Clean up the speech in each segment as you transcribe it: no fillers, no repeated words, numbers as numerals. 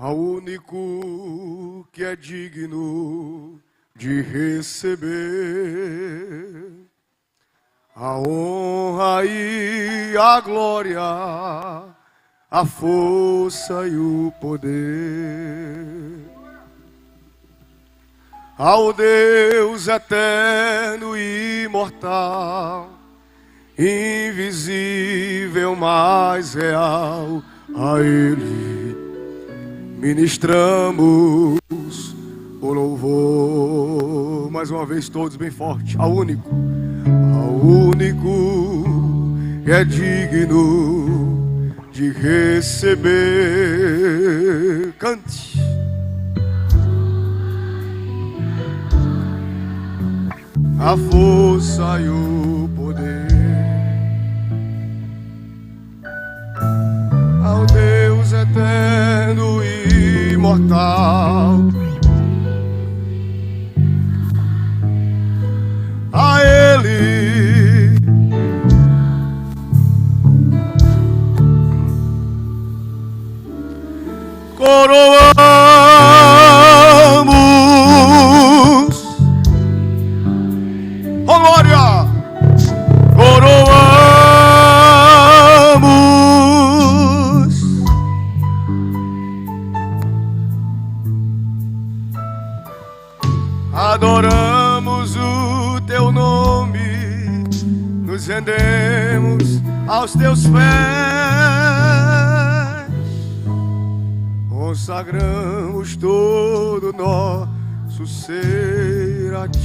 ao único que é digno de receber a honra e a glória, a força e o poder, ao Deus eterno e imortal, invisível, mas real, a Ele ministramos o louvor. Mais uma vez, todos bem forte, ao único que é digno de receber. Cante. A força e o poder, ao Deus eterno e imortal, a Ele coroamos glória, coroamos, adoramos o teu nome, nos rendemos aos teus pés, consagramos todo nosso ser a ti.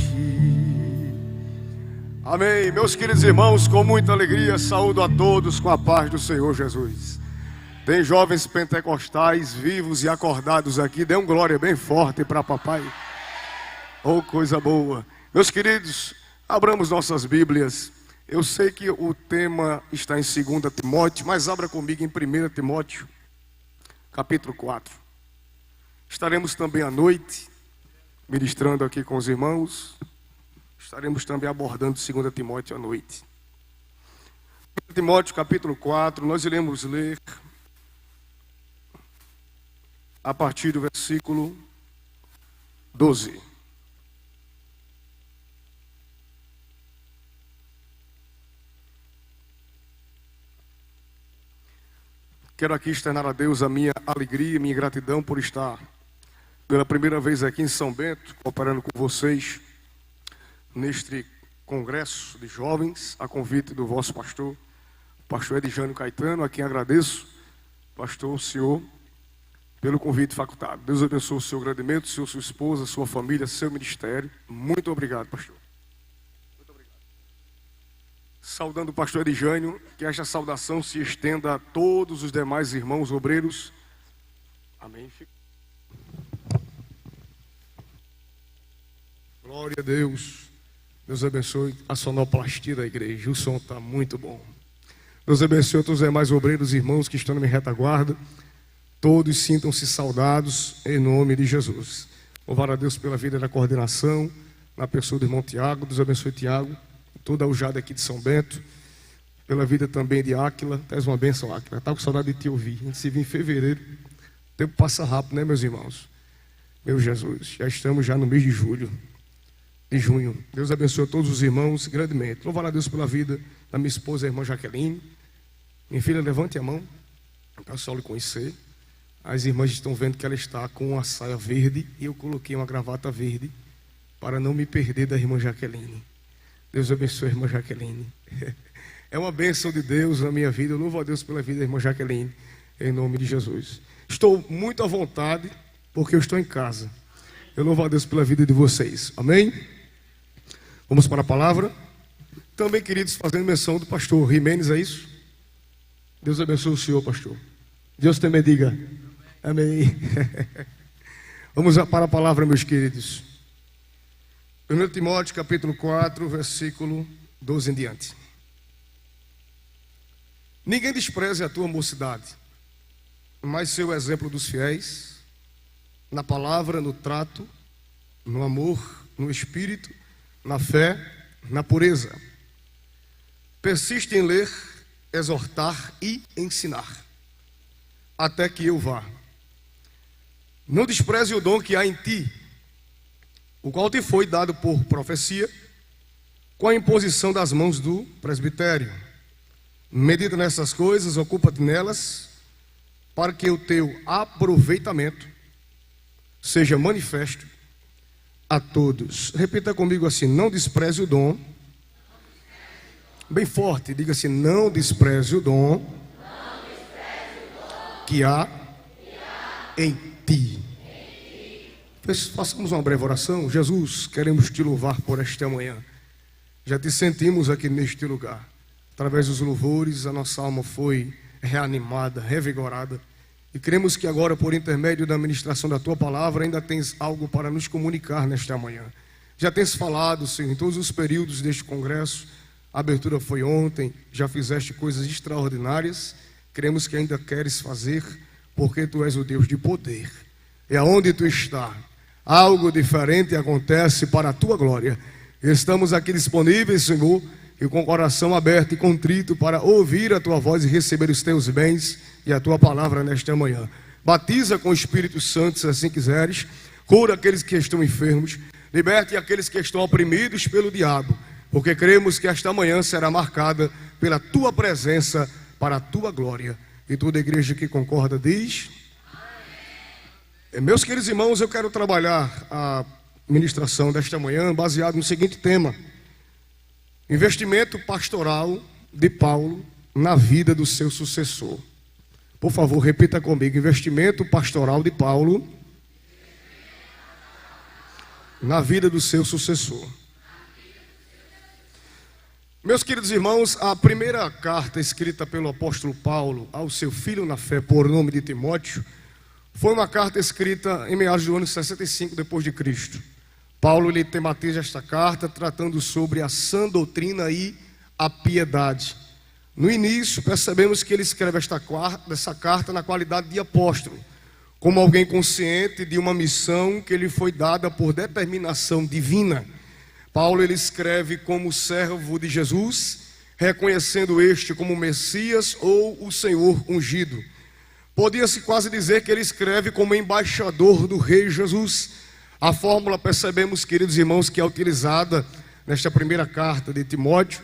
Amém. Meus queridos irmãos, com muita alegria, saúdo a todos com a paz do Senhor Jesus. Tem jovens pentecostais vivos e acordados aqui. Dê um glória bem forte para papai. Oh, coisa boa. Meus queridos, abramos nossas Bíblias. Eu sei que o tema está em 2 Timóteo, mas abra comigo em 1 Timóteo, capítulo 4. Estaremos também à noite, ministrando aqui com os irmãos. Estaremos também abordando 2 Timóteo à noite. 1 Timóteo capítulo 4, nós iremos ler a partir do versículo 12. Quero aqui externar a Deus a minha alegria e minha gratidão por estar pela primeira vez aqui em São Bento, cooperando com vocês neste congresso de jovens, a convite do vosso pastor, o pastor Edjânio Caetano, a quem agradeço, pastor, o senhor, pelo convite facultado. Deus abençoe o seu grandemente, o senhor, sua esposa, sua família, seu ministério. Muito obrigado, pastor. Muito obrigado. Saudando o pastor Edjânio, que esta saudação se estenda a todos os demais irmãos obreiros. Amém. Glória a Deus. Deus abençoe a sonoplastia da igreja. O som está muito bom. Deus abençoe a todos os demais obreiros e irmãos que estão na minha retaguarda. Todos sintam-se saudados em nome de Jesus. Louvar a Deus pela vida da coordenação, na pessoa do irmão Tiago. Deus abençoe Tiago, toda a ujada aqui de São Bento. Pela vida também de Áquila. Traz uma bênção, Áquila. Estava com saudade de te ouvir. A gente se viu em fevereiro. O tempo passa rápido, né, meus irmãos? Meu Jesus, já estamos no mês de julho. De junho. Deus abençoe a todos os irmãos grandemente. Louvar a Deus pela vida da minha esposa, a irmã Jaqueline. Minha filha, levante a mão para o pessoal lhe conhecer. As irmãs estão vendo que ela está com uma saia verde e eu coloquei uma gravata verde para não me perder da irmã Jaqueline. Deus abençoe a irmã Jaqueline. É uma bênção de Deus na minha vida. Eu louvo a Deus pela vida da irmã Jaqueline, em nome de Jesus. Estou muito à vontade porque eu estou em casa. Eu louvo a Deus pela vida de vocês. Amém? Vamos para a palavra. Também, queridos, fazendo menção do pastor Jimenez, é isso? Deus abençoe o senhor, pastor. Deus também diga amém. Vamos para a palavra, meus queridos. 1 Timóteo, capítulo 4, versículo 12 em diante. Ninguém despreze a tua mocidade, mas seu exemplo dos fiéis, na palavra, no trato, no amor, no espírito, na fé, na pureza. Persiste em ler, exortar e ensinar, até que eu vá. Não despreze o dom que há em ti, o qual te foi dado por profecia, com a imposição das mãos do presbitério. Medita nessas coisas, ocupa-te nelas, para que o teu aproveitamento seja manifesto a todos. Repita comigo assim: não despreze o dom. Bem forte, diga assim: não despreze o dom que há em ti. Façamos uma breve oração. Jesus, queremos te louvar por esta manhã. Já te sentimos aqui neste lugar. Através dos louvores, a nossa alma foi reanimada, revigorada. E cremos que agora, por intermédio da ministração da tua palavra, ainda tens algo para nos comunicar nesta manhã. Já tens falado, Senhor, em todos os períodos deste congresso. A abertura foi ontem, já fizeste coisas extraordinárias. Cremos que ainda queres fazer, porque tu és o Deus de poder. E aonde tu está, algo diferente acontece para a tua glória. Estamos aqui disponíveis, Senhor, e com o coração aberto e contrito para ouvir a tua voz e receber os teus bens e a tua palavra nesta manhã. Batiza com o Espírito Santo, se assim quiseres. Cura aqueles que estão enfermos. Liberte aqueles que estão oprimidos pelo diabo. Porque cremos que esta manhã será marcada pela tua presença para a tua glória. E toda a igreja que concorda diz: amém. Meus queridos irmãos, eu quero trabalhar a ministração desta manhã baseado no seguinte tema: investimento pastoral de Paulo na vida do seu sucessor. Por favor, repita comigo: investimento pastoral de Paulo na vida do seu sucessor. Meus queridos irmãos, a primeira carta escrita pelo apóstolo Paulo ao seu filho na fé, por nome de Timóteo, foi uma carta escrita em meados do ano 65 depois de Cristo. Paulo lhe tematiza esta carta tratando sobre a sã doutrina e a piedade. No início, percebemos que ele escreve essa carta na qualidade de apóstolo, como alguém consciente de uma missão que lhe foi dada por determinação divina. Paulo ele escreve como servo de Jesus, reconhecendo este como Messias ou o Senhor ungido. Podia-se quase dizer que ele escreve como embaixador do Rei Jesus. A fórmula, percebemos, queridos irmãos, que é utilizada nesta primeira carta de Timóteo.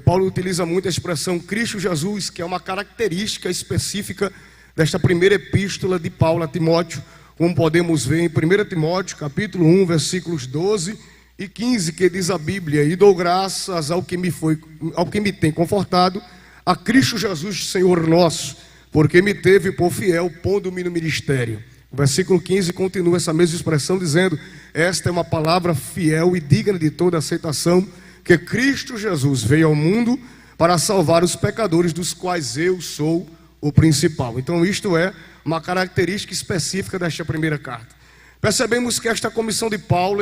Paulo utiliza muito a expressão Cristo Jesus, que é uma característica específica desta primeira epístola de Paulo a Timóteo, como podemos ver em 1 Timóteo, capítulo 1, versículos 12 e 15, que diz a Bíblia: e dou graças ao que me tem confortado, a Cristo Jesus, Senhor nosso, porque me teve por fiel, pondo-me no ministério. O versículo 15 continua essa mesma expressão, dizendo: esta é uma palavra fiel e digna de toda aceitação, que Cristo Jesus veio ao mundo para salvar os pecadores, dos quais eu sou o principal. Então isto é uma característica específica desta primeira carta. Percebemos que esta comissão de Paulo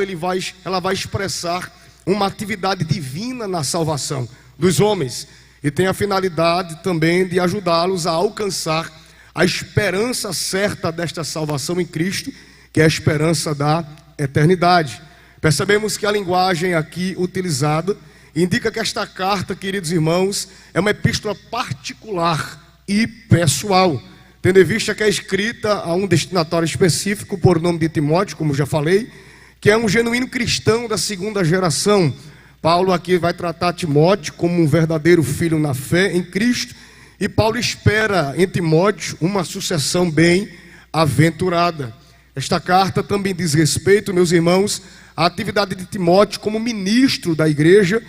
ela vai expressar uma atividade divina na salvação dos homens, e tem a finalidade também de ajudá-los a alcançar a esperança certa desta salvação em Cristo, que é a esperança da eternidade. Percebemos que a linguagem aqui utilizada indica que esta carta, queridos irmãos, é uma epístola particular e pessoal, tendo em vista que é escrita a um destinatário específico por nome de Timóteo, como já falei, que é um genuíno cristão da segunda geração. Paulo aqui vai tratar Timóteo como um verdadeiro filho na fé em Cristo, e Paulo espera em Timóteo uma sucessão bem-aventurada. Esta carta também diz respeito, meus irmãos, à atividade de Timóteo como ministro da igreja,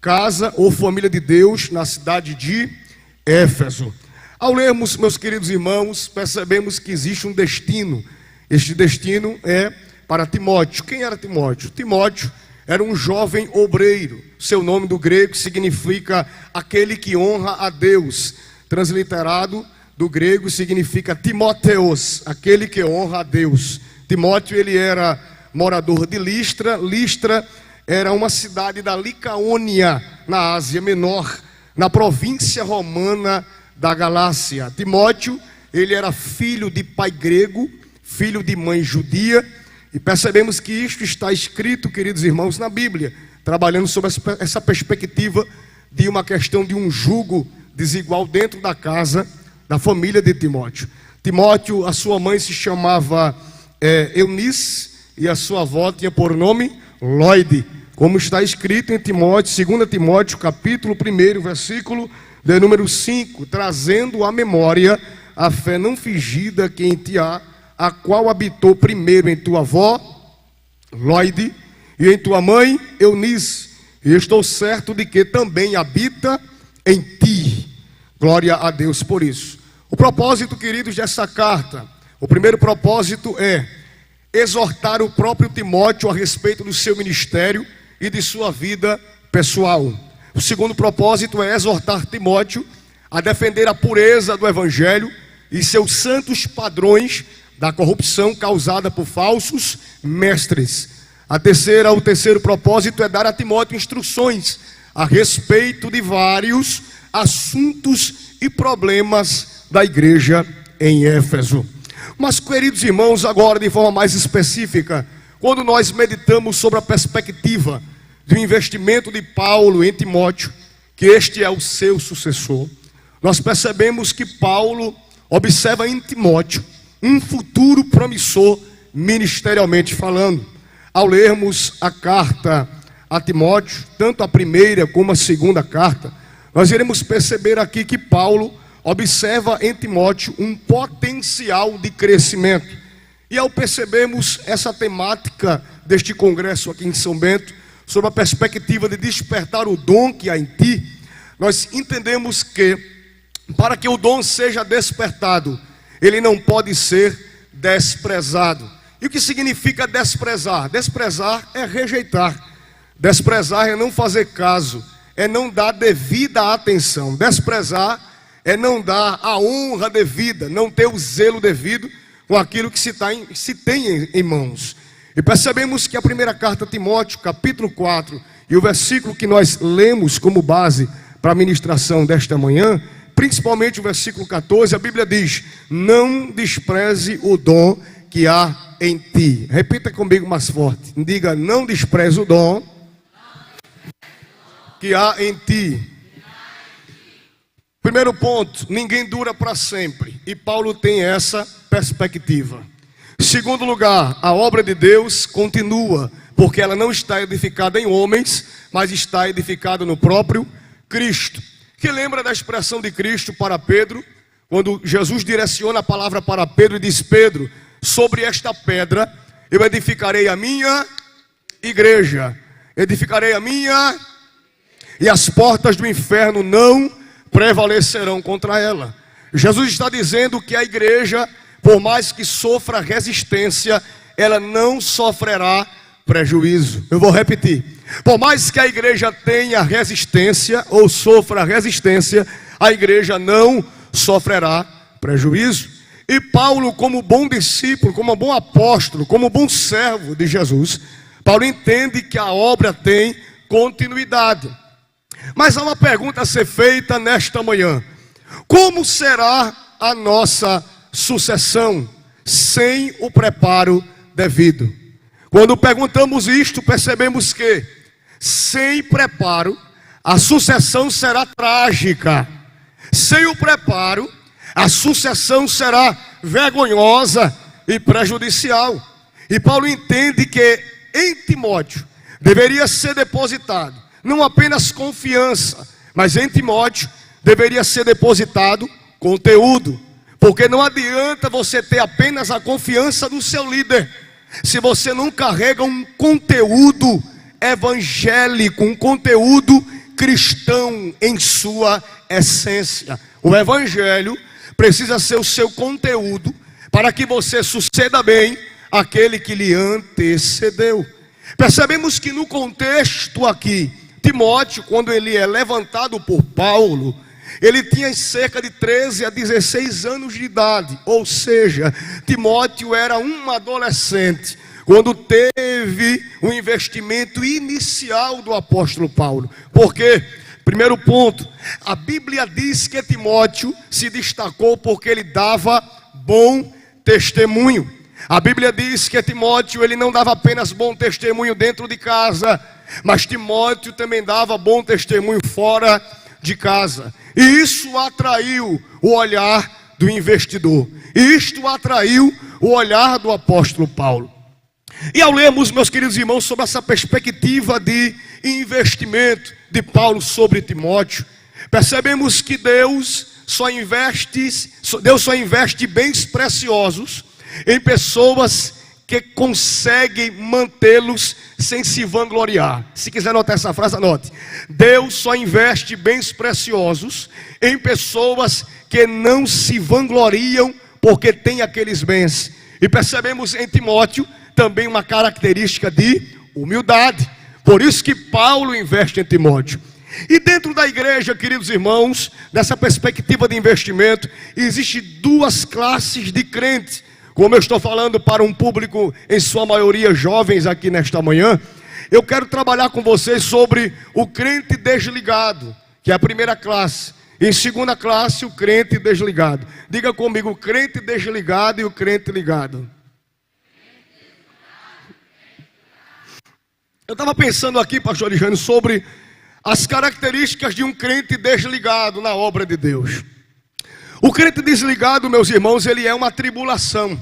casa ou família de Deus na cidade de Éfeso. Ao lermos, meus queridos irmãos, percebemos que existe um destino. Este destino é para Timóteo. Quem era Timóteo? Timóteo era um jovem obreiro. Seu nome do grego significa aquele que honra a Deus. Transliterado do grego significa Timóteos, aquele que honra a Deus. Timóteo ele era morador de Listra. Listra era uma cidade da Licaônia, na Ásia Menor, na província romana da Galácia. Timóteo, ele era filho de pai grego, filho de mãe judia, e percebemos que isto está escrito, queridos irmãos, na Bíblia, trabalhando sobre essa perspectiva de uma questão de um jugo desigual dentro da casa, da família de Timóteo. Timóteo, a sua mãe se chamava Eunice, e a sua avó tinha por nome Lloyd, como está escrito em Timóteo, 2 Timóteo, capítulo 1, versículo de número 5, trazendo à memória a fé não fingida que em ti há, a qual habitou primeiro em tua avó, Lloyd, e em tua mãe, Eunice, e estou certo de que também habita em ti. Glória a Deus por isso. O propósito, queridos, dessa carta, o primeiro propósito é exortar o próprio Timóteo a respeito do seu ministério e de sua vida pessoal. O segundo propósito é exortar Timóteo a defender a pureza do Evangelho e seus santos padrões da corrupção causada por falsos mestres. O terceiro propósito é dar a Timóteo instruções a respeito de vários assuntos e problemas da igreja em Éfeso. Mas, queridos irmãos, agora de forma mais específica, quando nós meditamos sobre a perspectiva do investimento de Paulo em Timóteo, que este é o seu sucessor, nós percebemos que Paulo observa em Timóteo um futuro promissor ministerialmente falando. Ao lermos a carta a Timóteo, tanto a primeira como a segunda carta, nós iremos perceber aqui que Paulo observa em Timóteo um potencial de crescimento. E ao percebermos essa temática deste congresso aqui em São Bento, sobre a perspectiva de despertar o dom que há em ti, nós entendemos que, para que o dom seja despertado, ele não pode ser desprezado. E o que significa desprezar? Desprezar é rejeitar. Desprezar é não fazer caso, é não dar devida atenção. Desprezar é não dar a honra devida, não ter o zelo devido com aquilo que se tem em mãos. E percebemos que a primeira carta a Timóteo, capítulo 4, e o versículo que nós lemos como base para a ministração desta manhã, principalmente o versículo 14, a Bíblia diz: não despreze o dom que há em ti. Repita comigo mais forte. Diga: não despreze o dom que há em ti. Primeiro ponto: ninguém dura para sempre. E Paulo tem essa perspectiva. Segundo lugar, a obra de Deus continua, porque ela não está edificada em homens, mas está edificada no próprio Cristo. Que lembra da expressão de Cristo para Pedro, quando Jesus direciona a palavra para Pedro e diz: Pedro, sobre esta pedra eu edificarei a minha igreja, edificarei a minha, e as portas do inferno não prevalecerão contra ela. Jesus está dizendo que a igreja, por mais que sofra resistência, ela não sofrerá prejuízo. Eu vou repetir: por mais que a igreja tenha resistência ou sofra resistência, a igreja não sofrerá prejuízo. E Paulo, como bom discípulo, como bom apóstolo, como bom servo de Jesus, Paulo entende que a obra tem continuidade. Mas há uma pergunta a ser feita nesta manhã: como será a nossa sucessão sem o preparo devido? Quando perguntamos isto, percebemos que sem preparo a sucessão será trágica. Sem o preparo a sucessão será vergonhosa e prejudicial. E Paulo entende que em Timóteo deveria ser depositado não apenas confiança, mas em Timóteo deveria ser depositado conteúdo. Porque não adianta você ter apenas a confiança do seu líder, se você não carrega um conteúdo evangélico, um conteúdo cristão em sua essência. O evangelho precisa ser o seu conteúdo para que você suceda bem aquele que lhe antecedeu. Percebemos que no contexto aqui, Timóteo, quando ele é levantado por Paulo, ele tinha cerca de 13 a 16 anos de idade. Ou seja, Timóteo era um adolescente quando teve o investimento inicial do apóstolo Paulo. Por quê? Primeiro ponto, a Bíblia diz que Timóteo se destacou porque ele dava bom testemunho. A Bíblia diz que Timóteo, ele não dava apenas bom testemunho dentro de casa, mas Timóteo também dava bom testemunho fora de casa. E isso atraiu o olhar do investidor. E isto atraiu o olhar do apóstolo Paulo. E ao lermos, meus queridos irmãos, sobre essa perspectiva de investimento de Paulo sobre Timóteo, percebemos que Deus só investe bens preciosos em pessoas que conseguem mantê-los sem se vangloriar. Se quiser anotar essa frase, anote. Deus só investe bens preciosos em pessoas que não se vangloriam porque têm aqueles bens. E percebemos em Timóteo também uma característica de humildade. Por isso que Paulo investe em Timóteo. E dentro da igreja, queridos irmãos, dessa perspectiva de investimento, existem duas classes de crentes. Como eu estou falando para um público, em sua maioria jovens aqui nesta manhã, eu quero trabalhar com vocês sobre o crente desligado, que é a primeira classe. Em segunda classe, o crente desligado. Diga comigo, o crente desligado e o crente ligado. Eu estava pensando aqui, pastor Jânio, sobre as características de um crente desligado na obra de Deus. O crente desligado, meus irmãos, ele é uma tribulação.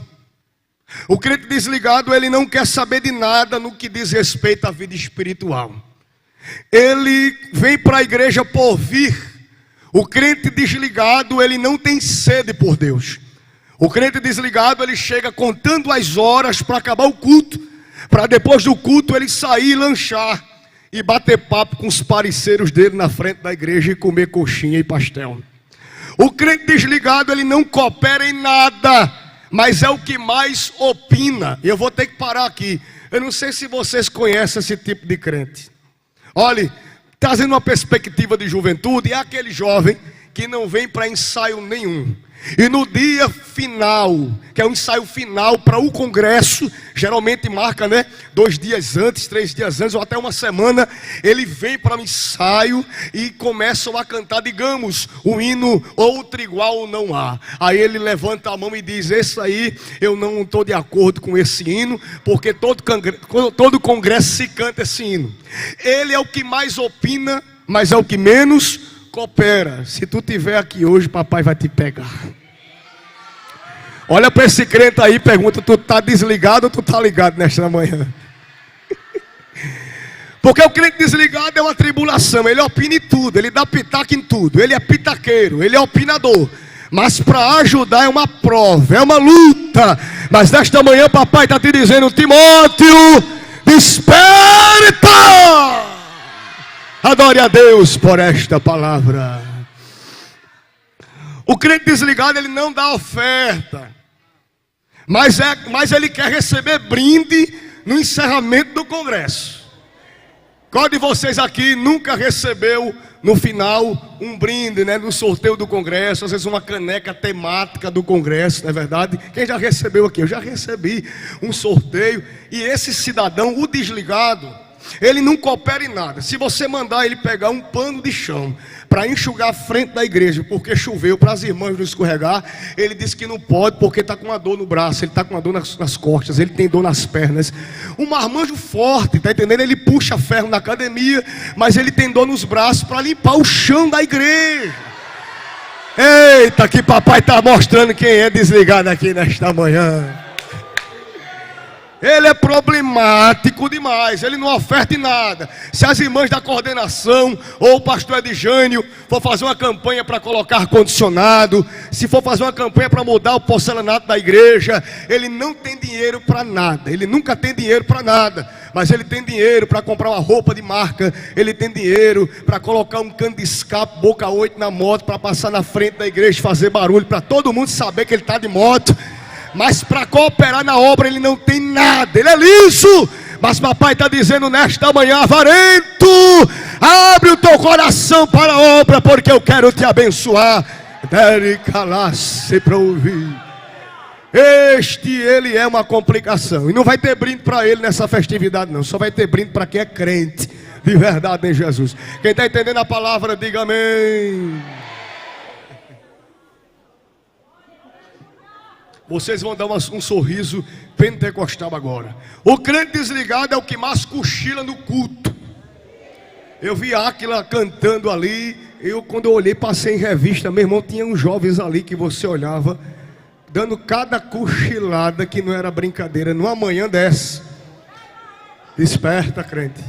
O crente desligado, ele não quer saber de nada no que diz respeito à vida espiritual. Ele vem para a igreja por vir. O crente desligado, ele não tem sede por Deus. O crente desligado, ele chega contando as horas para acabar o culto, para depois do culto ele sair e lanchar e bater papo com os parceiros dele na frente da igreja e comer coxinha e pastel. O crente desligado, ele não coopera em nada, mas é o que mais opina. E eu vou ter que parar aqui. Eu não sei se vocês conhecem esse tipo de crente. Olhe, trazendo uma perspectiva de juventude, é aquele jovem que não vem para ensaio nenhum. E no dia final, que é o ensaio final para o congresso, geralmente marca, 2 dias antes, 3 dias antes, ou até uma semana, ele vem para o ensaio e começam a cantar, digamos, o hino outro igual não há. Aí ele levanta a mão e diz, esse aí eu não estou de acordo com esse hino, porque todo congresso se canta esse hino. Ele é o que mais opina, mas é o que menos coopera. Se tu estiver aqui hoje, papai vai te pegar. Olha para esse crente aí e pergunta, tu está desligado ou tu está ligado nesta manhã? Porque o crente desligado é uma tribulação. Ele opina em tudo, ele dá pitaco em tudo. Ele é pitaqueiro, ele é opinador. Mas para ajudar é uma prova, é uma luta. Mas nesta manhã papai está te dizendo, Timóteo, desperta! Adore a Deus por esta palavra. O crente desligado, ele não dá oferta, mas ele quer receber brinde no encerramento do congresso. Qual de vocês aqui nunca recebeu no final um brinde, no sorteio do congresso, às vezes uma caneca temática do congresso, não é verdade? Quem já recebeu aqui? Eu já recebi um sorteio. E esse cidadão, o desligado, ele não coopera em nada. Se você mandar ele pegar um pano de chão para enxugar a frente da igreja, porque choveu, para as irmãs não escorregar, ele diz que não pode, porque está com uma dor no braço, ele está com uma dor nas costas, ele tem dor nas pernas. Um marmanjo forte, está entendendo? Ele puxa ferro na academia, mas ele tem dor nos braços para limpar o chão da igreja. Eita, que papai está mostrando quem é desligado aqui nesta manhã. Ele é problemático demais, ele não oferta em nada. Se as irmãs da coordenação ou o pastor Edjânio for fazer uma campanha para colocar ar-condicionado, se for fazer uma campanha para mudar o porcelanato da igreja, ele não tem dinheiro para nada, ele nunca tem dinheiro para nada. Mas ele tem dinheiro para comprar uma roupa de marca, ele tem dinheiro para colocar um cano de escape boca 8 na moto, para passar na frente da igreja e fazer barulho, para todo mundo saber que ele está de moto. Mas para cooperar na obra ele não tem nada, ele é liso. Mas papai está dizendo nesta manhã, avarento, abre o teu coração para a obra, porque eu quero te abençoar. Deve calar-se para ouvir. Ele é uma complicação. E não vai ter brinde para ele nessa festividade não, só vai ter brinde para quem é crente de verdade em Jesus. Quem está entendendo a palavra, diga amém. Vocês vão dar um sorriso pentecostal agora. O crente desligado é o que mais cochila no culto. Eu vi Áquila cantando ali. Quando eu olhei, passei em revista. Meu irmão, tinha uns jovens ali que você olhava, dando cada cochilada que não era brincadeira. Numa manhã dessa, desperta, crente.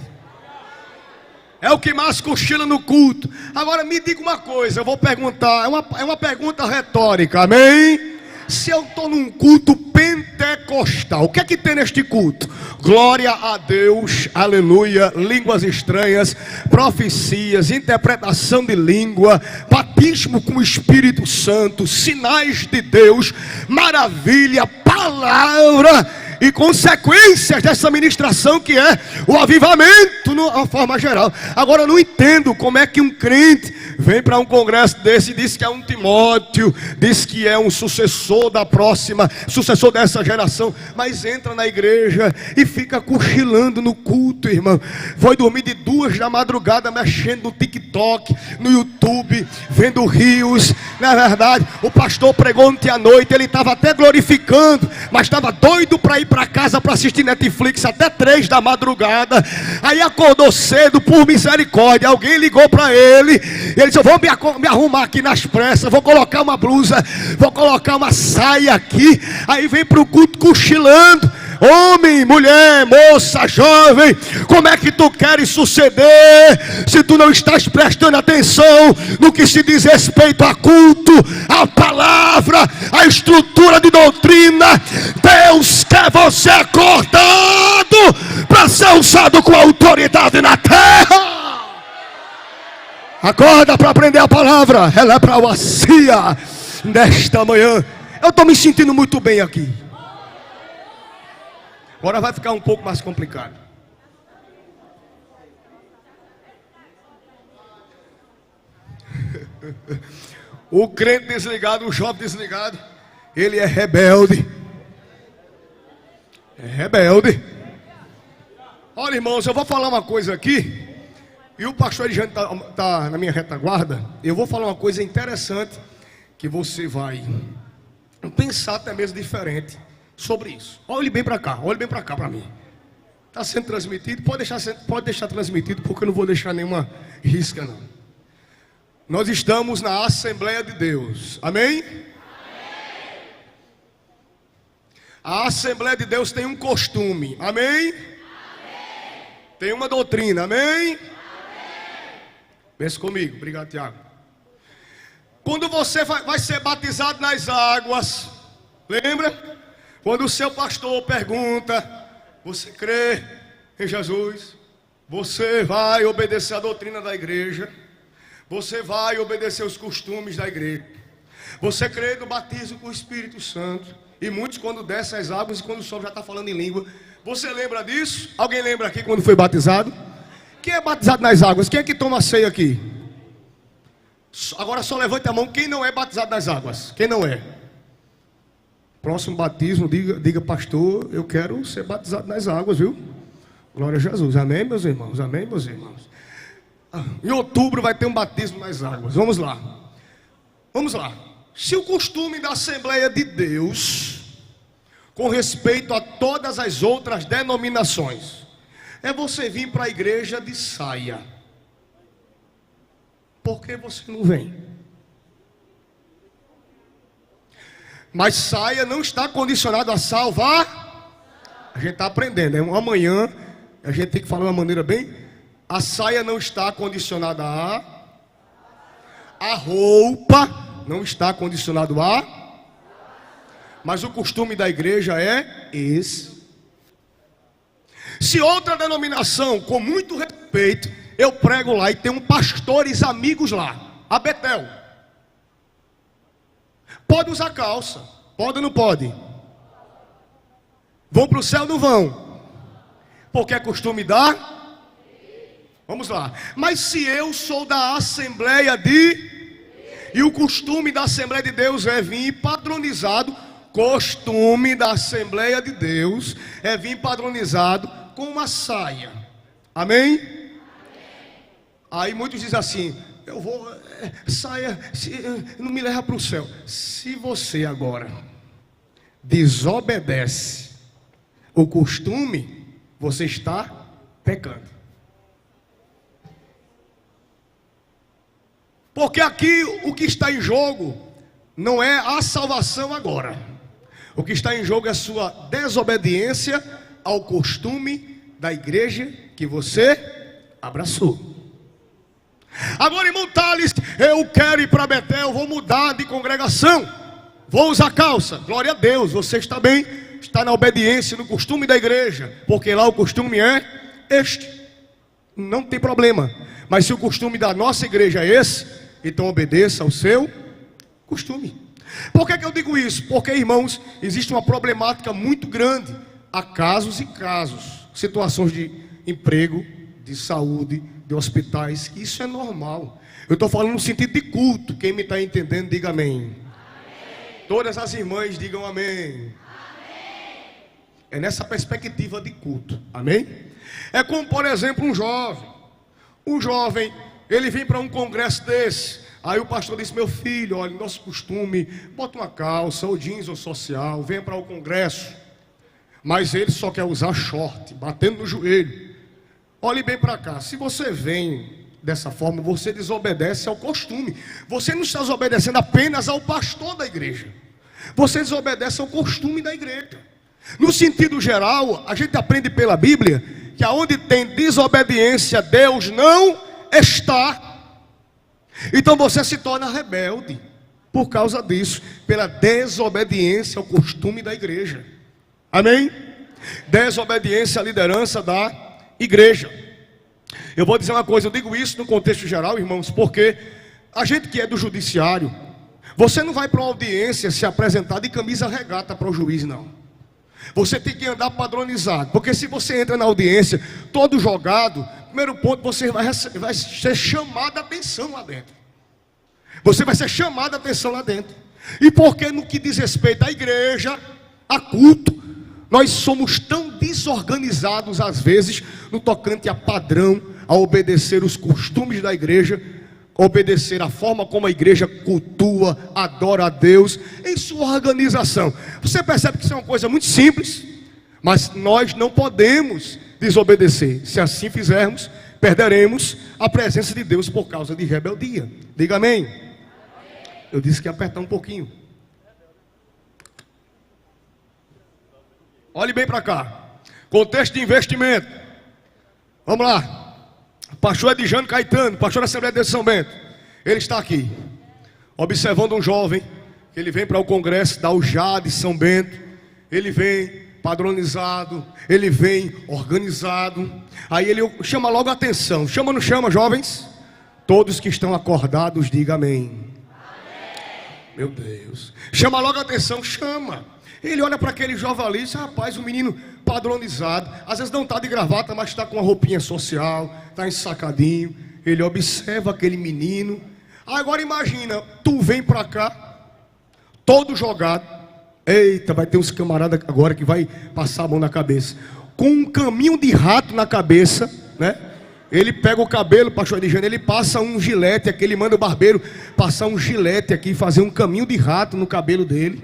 É o que mais cochila no culto. Agora me diga uma coisa, eu vou perguntar, é uma pergunta retórica, amém? Se eu estou num culto pentecostal, o que é que tem neste culto? Glória a Deus, aleluia, línguas estranhas, profecias, interpretação de língua, batismo com o Espírito Santo, sinais de Deus, maravilha, palavra e consequências dessa ministração, que é o avivamento, de uma forma geral. Agora eu não entendo como é que um crente vem para um congresso desse e diz que é um Timóteo, diz que é um sucessor dessa geração, mas entra na igreja e fica cochilando no culto, irmão. Foi dormir de 2 da madrugada mexendo no TikTok, no YouTube, vendo rios. Na verdade, o pastor pregou ontem à noite, ele estava até glorificando, mas estava doido para ir para casa para assistir Netflix até 3 da madrugada. Aí acordou cedo, por misericórdia, alguém ligou para ele, e ele disse: eu vou me arrumar aqui nas pressas, vou colocar uma blusa, vou colocar uma saia aqui. Aí vem para o culto cochilando. Homem, mulher, moça, jovem, como é que tu queres suceder se tu não estás prestando atenção no que se diz respeito a culto, a palavra, a estrutura de doutrina? Deus quer você acordado para ser usado com autoridade na terra. Acorda para aprender a palavra, ela é para vacia nesta manhã. Eu estou me sentindo muito bem aqui. Agora vai ficar um pouco mais complicado. O crente desligado, o jovem desligado, ele é rebelde. É rebelde. Olha, irmãos, eu vou falar uma coisa aqui, e o pastor Eliane está na minha retaguarda. Eu vou falar uma coisa interessante, que você vai pensar até mesmo diferente sobre isso. Olhe bem para cá, olhe bem para cá para mim. Está sendo transmitido? Pode deixar transmitido, porque eu não vou deixar nenhuma risca, não. Nós estamos na Assembleia de Deus, amém? A Assembleia de Deus tem um costume, amém? Tem uma doutrina, amém? Pense comigo, obrigado, Tiago. Quando você vai ser batizado nas águas, lembra? Quando o seu pastor pergunta: você crê em Jesus? Você vai obedecer a doutrina da igreja? Você vai obedecer os costumes da igreja? Você crê no batismo com o Espírito Santo? E muitos, quando descem as águas e quando sobe, já está falando em língua. Você lembra disso? Alguém lembra aqui quando foi batizado? Quem é batizado nas águas? Quem é que toma ceia aqui? Agora só levante a mão quem não é batizado nas águas. Quem não é? Próximo batismo, diga: pastor, eu quero ser batizado nas águas, viu? Glória a Jesus, amém, meus irmãos, amém, meus irmãos. Em outubro vai ter um batismo nas águas. Vamos lá. Se o costume da Assembleia de Deus, com respeito a todas as outras denominações, é você vir para a igreja de saia, por que você não vem? Mas saia não está condicionado a salvar. A gente está aprendendo, amanhã a gente tem que falar de uma maneira bem. A saia não está condicionada a roupa não está condicionado a, mas o costume da igreja é esse. Se outra denominação, com muito respeito, eu prego lá e tenho pastores amigos lá, a Betel, pode usar calça, pode ou não pode? Vão para o céu ou não vão? Porque é costume da... Vamos lá. Mas se eu sou da Assembleia e o costume da Assembleia de Deus é vir padronizado, costume da Assembleia de Deus é vir padronizado com uma saia, amém? Aí muitos dizem assim: eu vou, saia, não me leva para o céu. Se você agora desobedece o costume, você está pecando. Porque aqui o que está em jogo não é a salvação agora. O que está em jogo é a sua desobediência ao costume da igreja que você abraçou. Agora, irmão Thales, eu quero ir para Betel, vou mudar de congregação, vou usar calça. Glória a Deus, você está bem, está na obediência, no costume da igreja, porque lá o costume é este. Não tem problema. Mas se o costume da nossa igreja é esse, então obedeça ao seu costume. Por que eu digo isso? Porque, irmãos, existe uma problemática muito grande. Há casos e casos, situações de emprego, de saúde, de hospitais, que isso é normal. Eu estou falando no sentido de culto. Quem me está entendendo, diga amém. Amém. Todas as irmãs digam amém. Amém. É nessa perspectiva de culto. Amém? É como, por exemplo, um jovem. Um jovem, ele vem para um congresso desse. Aí o pastor disse: meu filho, olha, nosso costume, bota uma calça, ou jeans, ou social, vem para o congresso. Mas ele só quer usar short, batendo no joelho. Olhe bem para cá, se você vem dessa forma, você desobedece ao costume. Você não está desobedecendo apenas ao pastor da igreja. Você desobedece ao costume da igreja. No sentido geral, a gente aprende pela Bíblia que aonde tem desobediência, Deus não está. Então você se torna rebelde por causa disso, pela desobediência ao costume da igreja. Amém? Desobediência à liderança da igreja. Eu vou dizer uma coisa, eu digo isso no contexto geral, irmãos, porque a gente que é do judiciário, você não vai para uma audiência se apresentar de camisa regata para o juiz, não. Você tem que andar padronizado, porque se você entra na audiência todo jogado, primeiro ponto, você vai ser chamado a atenção lá dentro. Você vai ser chamado a atenção lá dentro. E porque no que diz respeito à igreja, a culto, nós somos tão desorganizados às vezes, no tocante a padrão, a obedecer os costumes da igreja, obedecer a forma como a igreja cultua, adora a Deus, em sua organização. Você percebe que isso é uma coisa muito simples, mas nós não podemos desobedecer. Se assim fizermos, perderemos a presença de Deus por causa de rebeldia. Diga amém. Eu disse que ia apertar um pouquinho. Olhe bem para cá. Contexto de investimento. Vamos lá. Pastor Edjano Caetano, pastor da Assembleia de São Bento. Ele está aqui, observando um jovem, que ele vem para o congresso da UJA de São Bento. Ele vem padronizado, ele vem organizado. Aí ele chama logo a atenção. Chama ou não chama, jovens? Todos que estão acordados, diga amém. Meu Deus. Chama logo a atenção, chama. Ele olha para aquele jovem ali e diz: rapaz, um menino padronizado. Às vezes não está de gravata, mas está com uma roupinha social, está ensacadinho. Ele observa aquele menino. Agora imagina, tu vem para cá, todo jogado. Eita, vai ter uns camaradas agora que vai passar a mão na cabeça. Com um caminho de rato na cabeça, né? Ele pega o cabelo, pastor Edjano, ele passa um gilete aqui, ele manda o barbeiro passar um gilete aqui, fazer um caminho de rato no cabelo dele.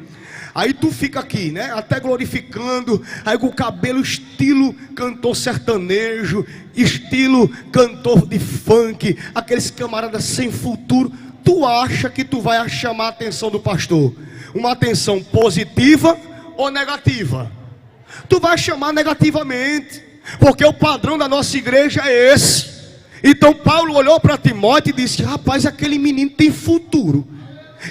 Aí tu fica aqui, né, até glorificando, aí com o cabelo estilo cantor sertanejo, estilo cantor de funk, aqueles camaradas sem futuro. Tu acha que tu vai chamar a atenção do pastor? Uma atenção positiva ou negativa? Tu vai chamar negativamente, porque o padrão da nossa igreja é esse. Então Paulo olhou para Timóteo e disse: rapaz, aquele menino tem futuro.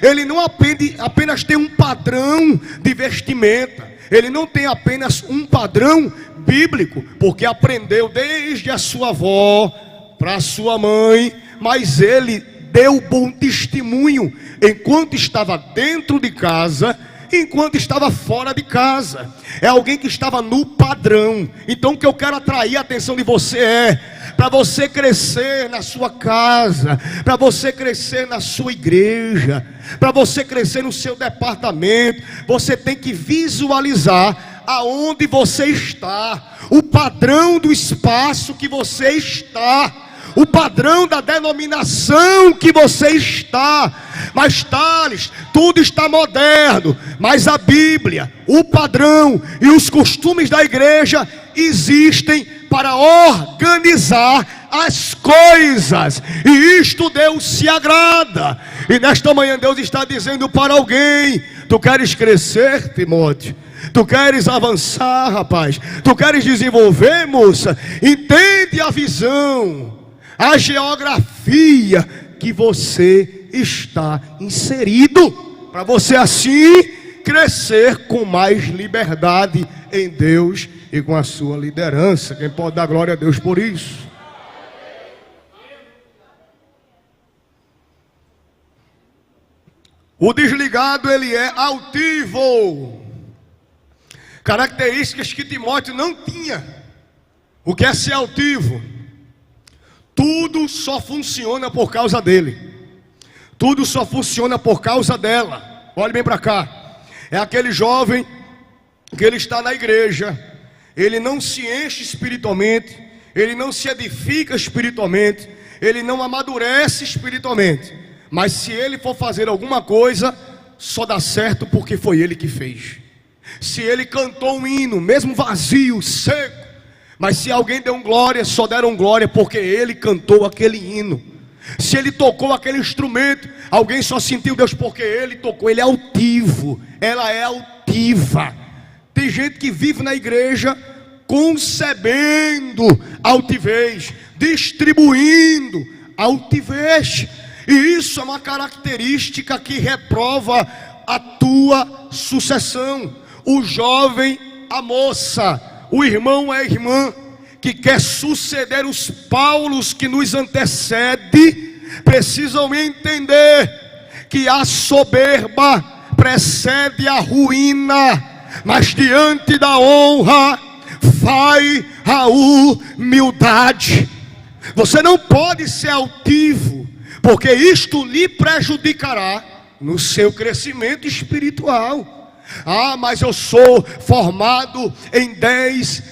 Ele não apenas tem um padrão de vestimenta, ele não tem apenas um padrão bíblico, porque aprendeu desde a sua avó para a sua mãe, mas ele deu bom testemunho enquanto estava dentro de casa, enquanto estava fora de casa. É alguém que estava no padrão. Então o que eu quero atrair a atenção de você é: para você crescer na sua casa, para você crescer na sua igreja, para você crescer no seu departamento, você tem que visualizar aonde você está, o padrão do espaço que você está, o padrão da denominação que você está. Mas Thales, tudo está moderno, mas a Bíblia, o padrão e os costumes da igreja existem para organizar as coisas, e isto Deus se agrada. E nesta manhã Deus está dizendo para alguém: Tu queres crescer, Timóteo? Tu queres avançar, rapaz? Tu queres desenvolver, moça? Entende a visão, a geografia que você está inserido, para você assim crescer com mais liberdade em Deus e com a sua liderança. Quem pode dar glória a Deus por isso? O desligado, ele é altivo. Características que Timóteo não tinha. O que é ser altivo? Tudo só funciona por causa dele. Tudo só funciona por causa dela. Olhe bem para cá. É aquele jovem que ele está na igreja, ele não se enche espiritualmente, ele não se edifica espiritualmente, ele não amadurece espiritualmente. Mas se ele for fazer alguma coisa, só dá certo porque foi ele que fez. Se ele cantou um hino, mesmo vazio, seco, mas se alguém deu um glória, só deram glória porque ele cantou aquele hino. Se ele tocou aquele instrumento, alguém só sentiu Deus porque ele tocou. Ele é altivo, ela é altiva. Tem gente que vive na igreja concebendo altivez, distribuindo altivez. E isso é uma característica que reprova a tua sucessão. O jovem, a moça, o irmão, a irmã, que quer suceder os Paulos que nos antecedem, precisam entender que a soberba precede a ruína, mas diante da honra vai a humildade. Você não pode ser altivo, porque isto lhe prejudicará no seu crescimento espiritual. Mas eu sou formado em 10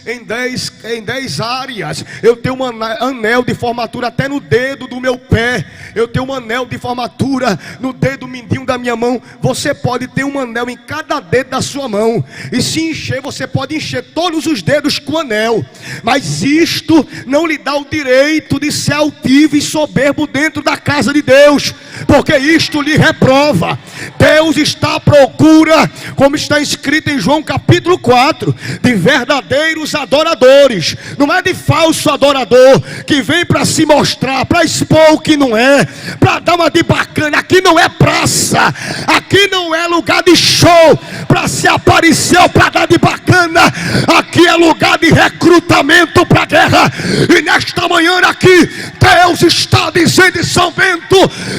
áreas. Eu tenho um anel de formatura até no dedo do meu pé. Eu tenho um anel de formatura no dedo mindinho da minha mão. Você pode ter um anel em cada dedo da sua mão. E se encher, você pode encher todos os dedos com anel. Mas isto não lhe dá o direito de ser altivo e soberbo dentro da casa de Deus, porque isto lhe reprova. Deus está à procura, como está escrito em João capítulo 4, de verdadeiros adoradores. Não é de falso adorador que vem para se mostrar, para expor o que não é, para dar uma de bacana. Aqui não é praça, aqui não é lugar de show para se aparecer ou para dar de bacana. Aqui é lugar de recrutamento para a guerra. E nesta manhã aqui Deus está dizendo em São Bento: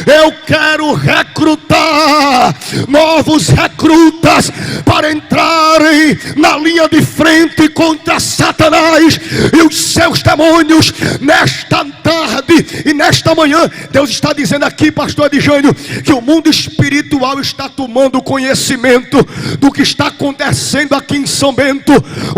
eu quero recrutar novos recrutas para entrarem na linha de frente contra Satanás e os seus demônios. Nesta tarde e nesta manhã, Deus está dizendo aqui, pastor Adjânio, que o mundo espiritual está tomando conhecimento do que está acontecendo aqui em São Bento.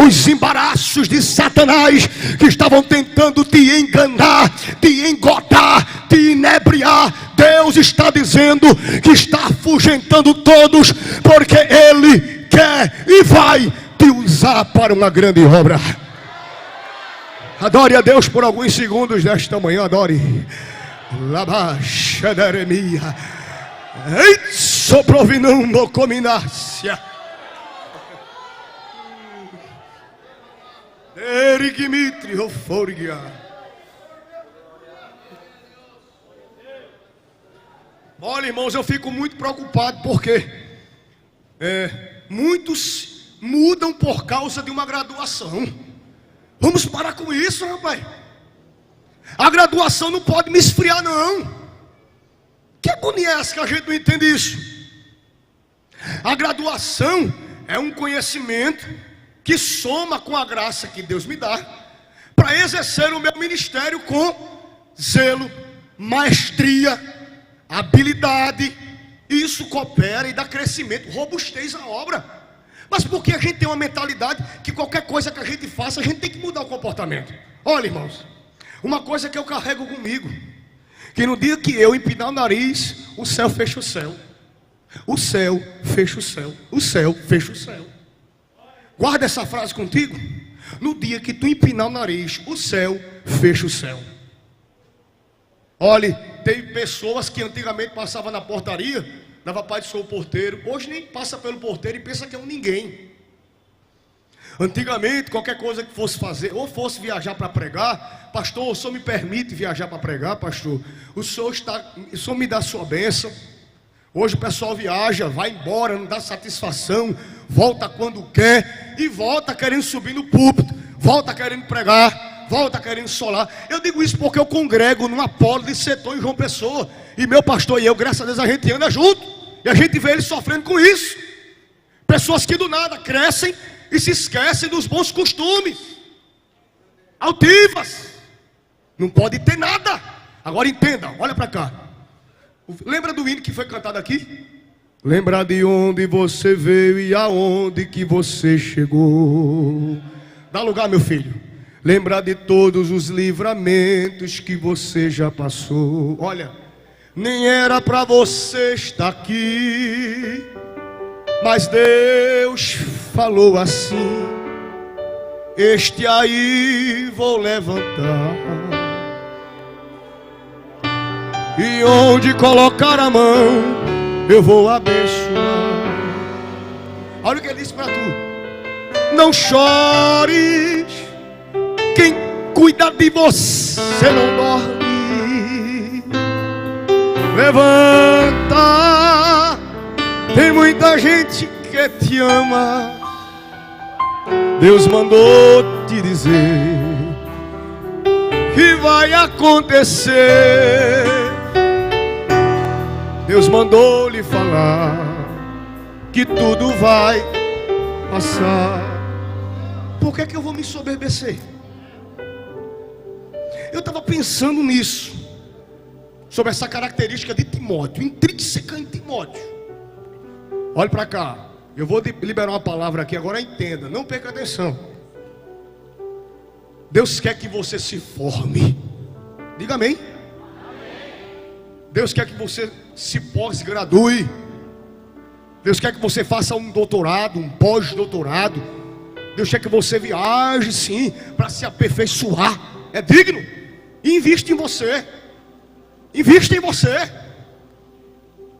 Os embaraços de Satanás que estavam tentando te enganar, te engodar, te inebriar, Deus está dizendo que está afugentando todos, porque Ele quer e vai te usar para uma grande obra. Adore a Deus por alguns segundos nesta manhã. Adore. Labaxa da eremia. Soprovinando cominácia. Erigmitrio forgia. Olha, irmãos, eu fico muito preocupado porque muitos mudam por causa de uma graduação. Vamos parar com isso, rapaz. A graduação não pode me esfriar, não. Que agonia é essa que a gente não entende isso? A graduação é um conhecimento que soma com a graça que Deus me dá para exercer o meu ministério com zelo, maestria, habilidade. Isso coopera e dá crescimento, robustez à obra. Mas porque a gente tem uma mentalidade que qualquer coisa que a gente faça, a gente tem que mudar o comportamento. Olha, irmãos, uma coisa que eu carrego comigo, que no dia que eu empinar o nariz, o céu fecha o céu. O céu fecha o céu. O céu fecha o céu. Guarda essa frase contigo. No dia que tu empinar o nariz, o céu fecha o céu. Olhe, tem pessoas que antigamente passavam na portaria, dava pai, sou o porteiro. Hoje nem passa pelo porteiro e pensa que é um ninguém. Antigamente, qualquer coisa que fosse fazer, ou fosse viajar para pregar, pastor, o senhor me permite viajar para pregar, pastor? O senhor me dá a sua bênção. Hoje o pessoal viaja, vai embora, não dá satisfação, volta quando quer e volta querendo subir no púlpito, volta querendo pregar, volta querendo solar. Eu digo isso porque eu congrego no Apolo de Setor em João Pessoa, e meu pastor e eu, graças a Deus, a gente anda junto, e a gente vê ele sofrendo com isso. Pessoas que do nada crescem e se esquecem dos bons costumes, altivas, não pode ter nada. Agora entenda, olha para cá. Lembra do hino que foi cantado aqui? Lembra de onde você veio e aonde que você chegou. Dá lugar, meu filho. Lembra de todos os livramentos que você já passou. Olha, nem era para você estar aqui, mas Deus falou assim: este aí vou levantar, e onde colocar a mão eu vou abençoar. Olha o que ele disse para tu: não chores, quem cuida de você não dorme. Levanta, tem muita gente que te ama. Deus mandou te dizer que vai acontecer. Deus mandou lhe falar que tudo vai passar. Por que eu vou me ensoberbecer? Eu estava pensando nisso, sobre essa característica de Timóteo, intrínseca em Timóteo. Olhe para cá, eu vou liberar uma palavra aqui, agora entenda, não perca atenção. Deus quer que você se forme. Diga amém. Deus quer que você se pós-gradue. Deus quer que você faça um doutorado, um pós-doutorado. Deus quer que você viaje sim, para se aperfeiçoar. É digno. E invista em você. Invista em você.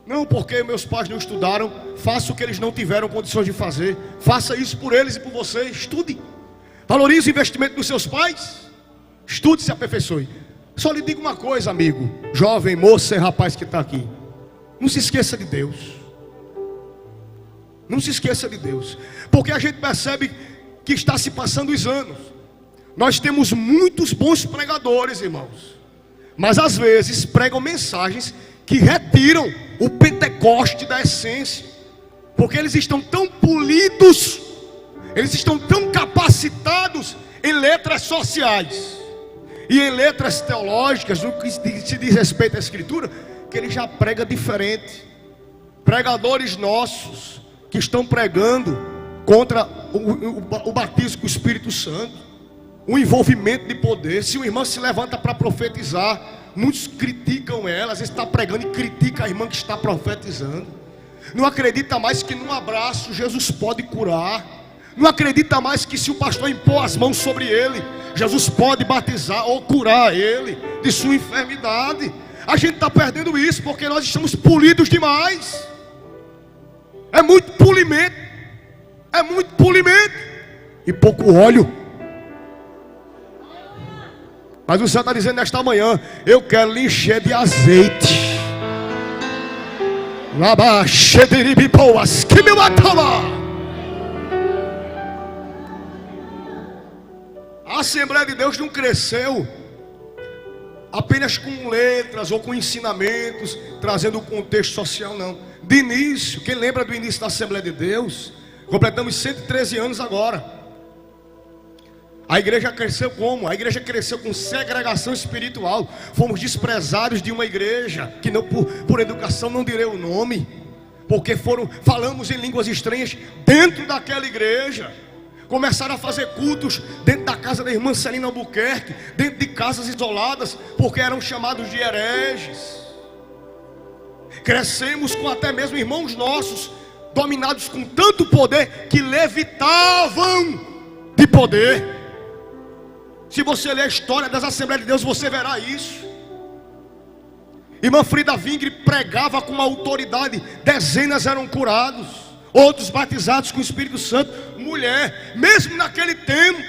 Não porque meus pais não estudaram, faça o que eles não tiveram condições de fazer. Faça isso por eles e por você. Estude. Valorize o investimento dos seus pais. Estude e se aperfeiçoe. Só lhe digo uma coisa, amigo, jovem, moça e rapaz que está aqui: não se esqueça de Deus. Não se esqueça de Deus. Porque a gente percebe que está se passando os anos. Nós temos muitos bons pregadores, irmãos, mas às vezes pregam mensagens que retiram o Pentecoste da essência. Porque eles estão tão polidos, eles estão tão capacitados em letras sociais e em letras teológicas, no que se diz respeito à Escritura, que ele já prega diferente. Pregadores nossos que estão pregando contra o batismo com o Espírito Santo, o envolvimento de poder. Se o irmão se levanta para profetizar, muitos criticam ela. Às vezes está pregando e critica a irmã que está profetizando. Não acredita mais que num abraço Jesus pode curar. Não acredita mais que se o pastor impor as mãos sobre ele, Jesus pode batizar ou curar ele de sua enfermidade. A gente está perdendo isso porque nós estamos polidos demais. É muito polimento. É muito polimento e pouco óleo. Mas o Senhor está dizendo nesta manhã: eu quero lhe encher de azeite. Que me matava. A Assembleia de Deus não cresceu apenas com letras ou com ensinamentos, trazendo o contexto social, não. De início, quem lembra do início da Assembleia de Deus? Completamos 113 anos agora. A igreja cresceu como? A igreja cresceu com segregação espiritual. Fomos desprezados de uma igreja que não, por educação não direi o nome, porque falamos em línguas estranhas dentro daquela igreja. Começaram a fazer cultos dentro da casa da irmã Celina Albuquerque, dentro de casas isoladas, porque eram chamados de hereges. Crescemos com até mesmo irmãos nossos dominados com tanto poder que levitavam de poder. Se você ler a história das Assembleias de Deus, você verá isso. Irmã Frida Vingre pregava com uma autoridade, dezenas eram curados, outros batizados com o Espírito Santo. Mulher, mesmo naquele tempo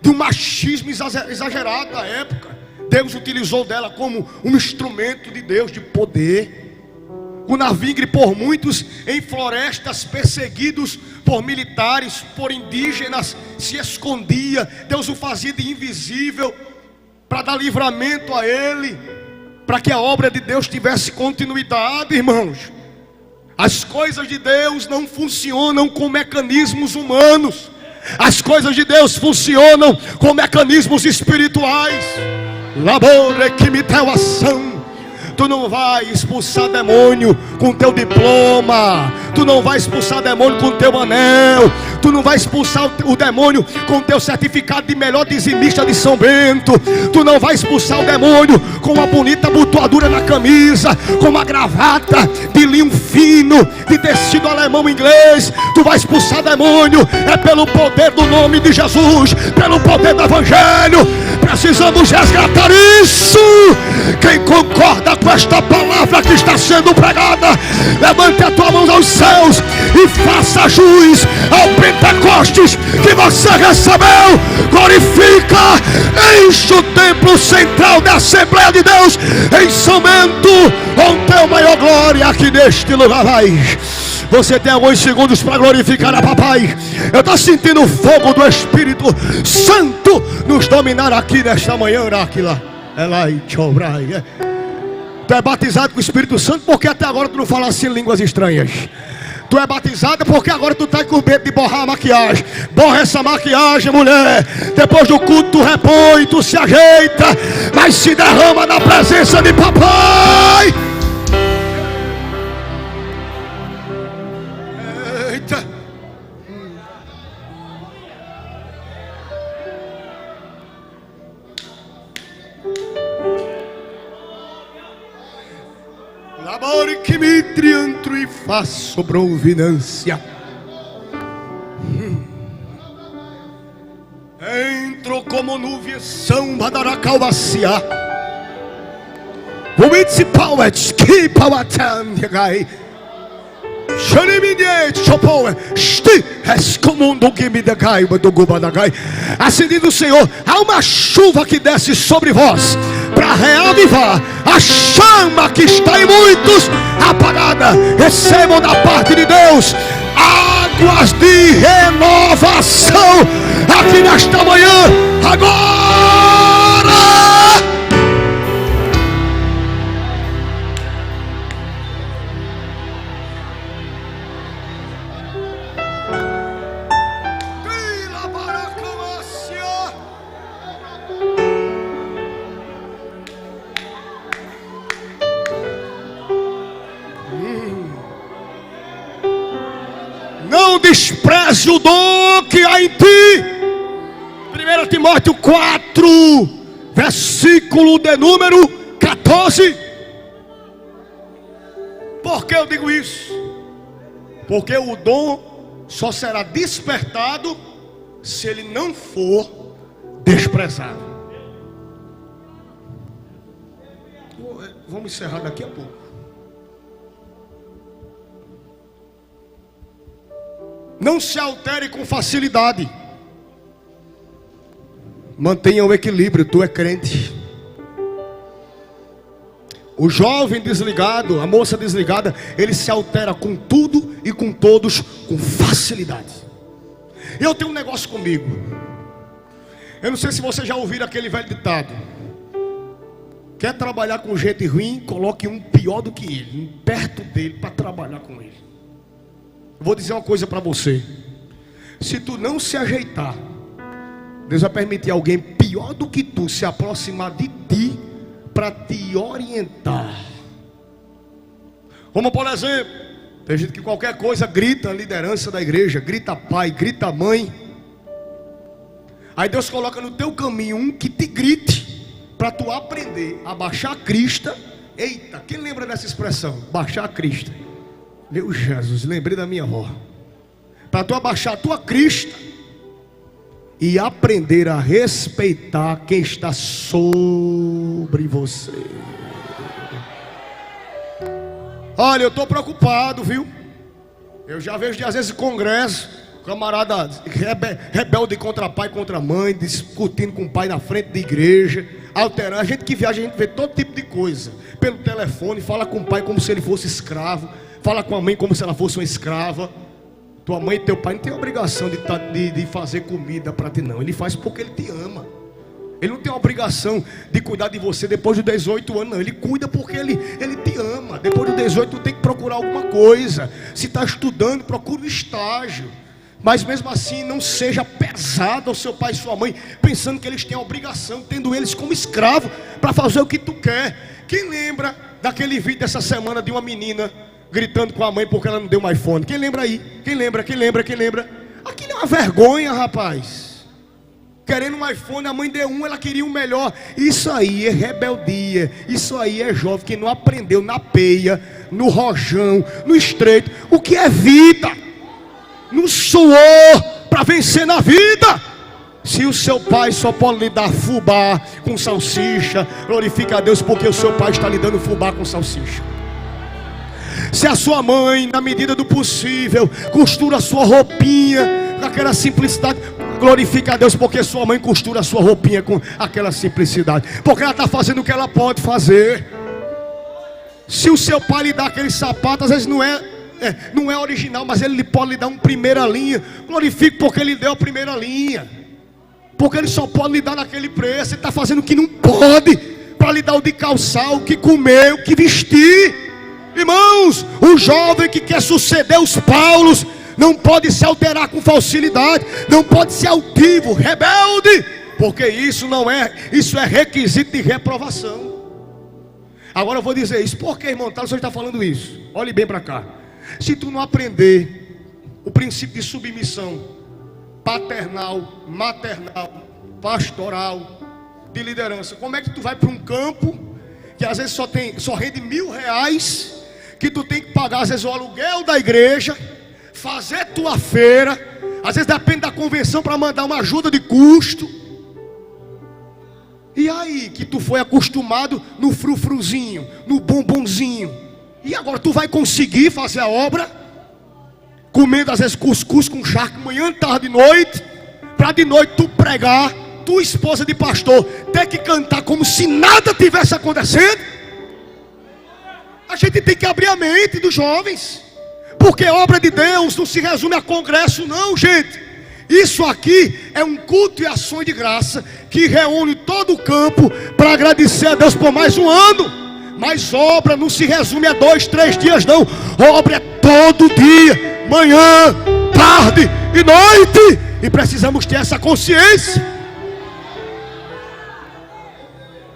de um machismo exagerado da época, Deus utilizou dela como um instrumento de Deus de poder. Gunnar Vingre, por muitos em florestas, perseguidos por militares, por indígenas, se escondia. Deus o fazia de invisível para dar livramento a ele, para que a obra de Deus tivesse continuidade, irmãos. As coisas de Deus não funcionam com mecanismos humanos. As coisas de Deus funcionam com mecanismos espirituais. Labore que me deu ação. Tu não vai expulsar demônio com teu diploma. Tu não vai expulsar demônio com teu anel. Tu não vai expulsar o demônio com teu certificado de melhor dizimista de São Bento. Tu não vai expulsar o demônio com uma bonita abotoadura na camisa, com uma gravata de linho fino, de tecido alemão inglês. Tu vai expulsar demônio é pelo poder do nome de Jesus, pelo poder do Evangelho. Precisamos resgatar isso. Quem concorda com esta palavra que está sendo pregada, levante a tua mão aos céus e faça jus ao Pentecostes que você recebeu. Glorifica, enche o templo central da Assembleia de Deus em São Bento, com teu maior glória aqui neste lugar. Vai. Você tem alguns segundos para glorificar a papai. Eu estou sentindo o fogo do Espírito Santo nos dominar aqui nesta manhã. Tu é batizado com o Espírito Santo porque até agora tu não fala assim línguas estranhas. Tu é batizada porque agora tu está com medo de borrar a maquiagem. Borra essa maquiagem, mulher. Depois do culto tu repõe, tu se ajeita, mas se derrama na presença de papai. Eita. Labore que me triantro e faço providência. Entro como nuvem samba da calvacia. O municipal é desquipa o atandegai. Assim diz o Senhor: há uma chuva que desce sobre vós para reavivar a chama que está em muitos apagada. Recebam da parte de Deus águas de renovação aqui nesta manhã, agora. Não despreze o dom que há em ti. 1 Timóteo 4, versículo de número 14. Por que eu digo isso? Porque o dom só será despertado se ele não for desprezado. Vamos encerrar daqui a pouco. Não se altere com facilidade. Mantenha o equilíbrio. Tu é crente. O jovem desligado, a moça desligada, ele se altera com tudo e com todos com facilidade. Eu tenho um negócio comigo. Eu não sei se você já ouviu aquele velho ditado: quer trabalhar com gente ruim, coloque um pior do que ele, perto dele, para trabalhar com ele. Vou dizer uma coisa para você: se tu não se ajeitar, Deus vai permitir alguém pior do que tu se aproximar de ti para te orientar. Como por exemplo, tem gente que qualquer coisa grita a liderança da igreja, grita pai, grita mãe. Aí Deus coloca no teu caminho um que te grite para tu aprender a baixar a crista. Eita, quem lembra dessa expressão? Baixar a crista. Meu Jesus, lembrei da minha avó. Para tu abaixar a tua crista e aprender a respeitar quem está sobre você. Olha, eu estou preocupado, viu? Eu já vejo às vezes congresso, camarada rebelde contra pai e contra mãe, discutindo com o pai na frente da igreja, alterando. A gente que viaja, a gente vê todo tipo de coisa. Pelo telefone, fala com o pai como se ele fosse escravo, fala com a mãe como se ela fosse uma escrava. Tua mãe e teu pai não tem obrigação de fazer comida para ti, não. Ele faz porque ele te ama. Ele não tem a obrigação de cuidar de você depois dos 18 anos, não. Ele cuida porque ele te ama. Depois dos 18 tu tem que procurar alguma coisa. Se está estudando, procura um estágio. Mas mesmo assim, não seja pesado ao seu pai e sua mãe, pensando que eles têm a obrigação, tendo eles como escravo, para fazer o que tu quer. Quem lembra daquele vídeo dessa semana de uma menina gritando com a mãe porque ela não deu um iPhone? Quem lembra aí? Quem lembra? Aquilo é uma vergonha, rapaz. Querendo um iPhone, a mãe deu um, ela queria um melhor. Isso aí é rebeldia. Isso aí é jovem que não aprendeu na peia, no rojão, no estreito, o que é vida, no suor, para vencer na vida. Se o seu pai só pode lhe dar fubá com salsicha, glorifica a Deus porque o seu pai está lhe dando fubá com salsicha. Se a sua mãe, na medida do possível, costura a sua roupinha com aquela simplicidade, glorifica a Deus porque sua mãe costura a sua roupinha com aquela simplicidade, porque ela está fazendo o que ela pode fazer. Se o seu pai lhe dá aquele sapato, às vezes não é original, mas ele pode lhe dar uma primeira linha, glorifique porque ele deu a primeira linha, porque ele só pode lhe dar naquele preço. Ele está fazendo o que não pode para lhe dar o de calçar, o que comer, o que vestir. Irmãos, o jovem que quer suceder os Paulos não pode se alterar com facilidade, não pode ser altivo, rebelde, porque isso é requisito de reprovação. Agora eu vou dizer isso, por que, irmão, você está falando isso? Olhe bem para cá. Se tu não aprender o princípio de submissão paternal, maternal, pastoral, de liderança, como é que tu vai para um campo que às vezes só rende R$1.000, que tu tem que pagar às vezes o aluguel da igreja, fazer tua feira, às vezes depende da convenção para mandar uma ajuda de custo. E aí que tu foi acostumado no frufruzinho, no bombonzinho, e agora tu vai conseguir fazer a obra, comendo às vezes cuscuz com charque manhã, tarde e noite, para de noite tu pregar, tua esposa de pastor ter que cantar como se nada tivesse acontecendo. A gente tem que abrir a mente dos jovens, porque a obra de Deus não se resume a congresso não, gente. Isso aqui é um culto e ações de graça que reúne todo o campo para agradecer a Deus por mais um ano. Mas obra não se resume a 2, 3 dias não. Obra é todo dia, manhã, tarde e noite. E precisamos ter essa consciência.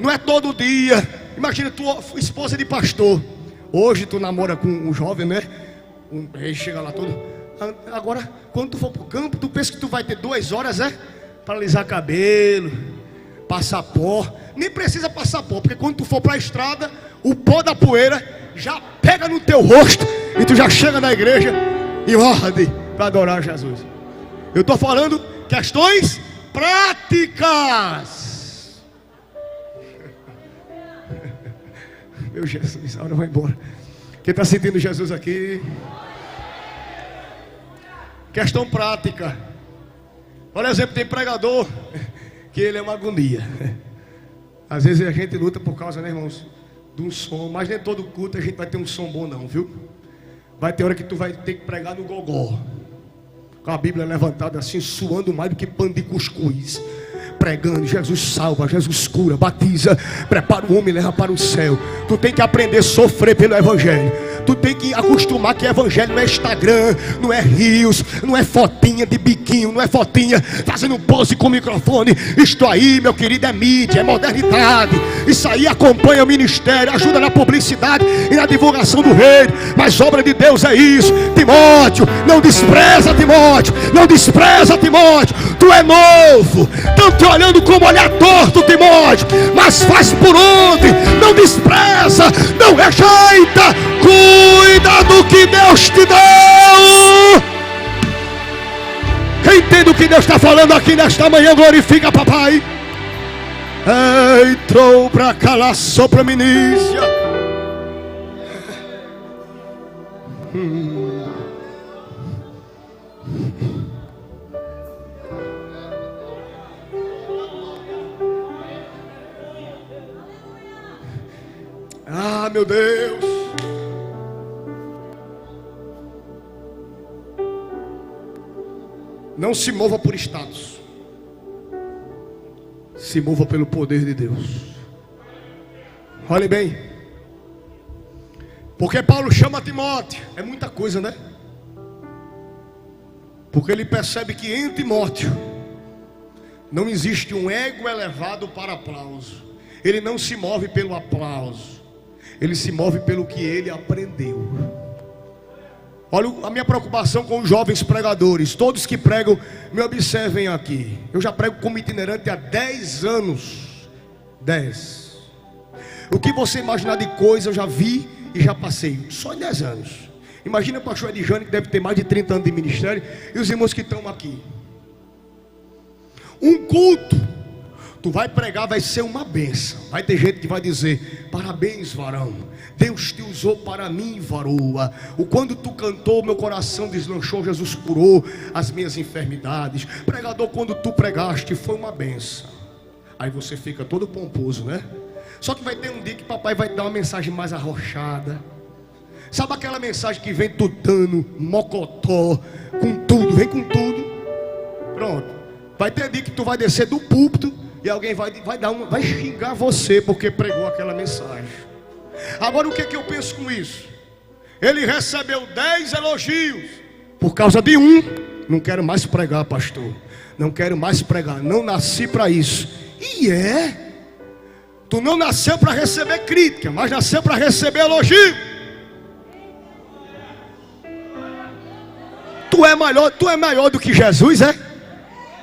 Não é todo dia. Imagina tua esposa de pastor. Hoje tu namora com um jovem, né? Aí chega lá todo. Agora, quando tu for pro campo, tu pensa que tu vai ter 2 horas, para alisar cabelo, passar pó. Nem precisa passar pó, porque quando tu for para a estrada, o pó da poeira já pega no teu rosto e tu já chega na igreja e ordem para adorar Jesus. Eu estou falando questões práticas. Meu Jesus, a hora vai embora. Quem está sentindo Jesus aqui? Questão prática. Por exemplo, tem pregador que ele é uma agonia. Às vezes a gente luta por causa, né, irmãos, de um som. Mas nem todo culto a gente vai ter um som bom não, viu? Vai ter hora que tu vai ter que pregar no gogó, com a Bíblia levantada assim, suando mais do que pano de cuscuz, pregando, Jesus salva, Jesus cura, batiza, prepara o homem e leva para o céu. Tu tem que aprender a sofrer pelo Evangelho. Tu tem que acostumar que Evangelho não é Instagram, não é rios, não é fotinha de biquinho, não é fotinha fazendo pose com o microfone. Isto aí, meu querido, é mídia, é modernidade. Isso aí acompanha o ministério, ajuda na publicidade e na divulgação do reino. Mas obra de Deus é isso. Timóteo, não despreza Timóteo, não despreza Timóteo. Tu é novo, estão te olhando como olhar torto, Timóteo, mas faz por onde, não despreza, não rejeita, cuida do que Deus te deu. Quem entende o que Deus está falando aqui nesta manhã, glorifica papai. Entrou para calar sopra minícia. Ah, meu Deus. Não se mova por status. Se mova pelo poder de Deus. Olhe bem. Porque Paulo chama Timóteo. É muita coisa, né? Porque ele percebe que em Timóteo não existe um ego elevado para aplauso. Ele não se move pelo aplauso. Ele se move pelo que ele aprendeu. Olha a minha preocupação com os jovens pregadores. Todos que pregam, me observem aqui. Eu já prego como itinerante há 10 anos. 10. O que você imaginar de coisa eu já vi e já passei. Só em 10 anos. Imagina o pastor Edjane, que deve ter mais de 30 anos de ministério. E os irmãos que estão aqui. Um culto, tu vai pregar, vai ser uma bênção. Vai ter gente que vai dizer: parabéns, varão, Deus te usou para mim, varoa. O quando tu cantou, meu coração deslanchou, Jesus curou as minhas enfermidades. Pregador, quando tu pregaste, foi uma bênção. Aí você fica todo pomposo, né? Só que vai ter um dia que papai vai dar uma mensagem mais arrochada. Sabe aquela mensagem que vem tutano, mocotó, com tudo, vem com tudo. Pronto. Vai ter dia que tu vai descer do púlpito e alguém vai xingar você porque pregou aquela mensagem. Agora o que é que eu penso com isso? Ele recebeu 10 elogios. Por causa de um, não quero mais pregar, pastor. Não quero mais pregar, não nasci para isso. E tu não nasceu para receber crítica, mas nasceu para receber elogio. Tu é maior do que Jesus, é?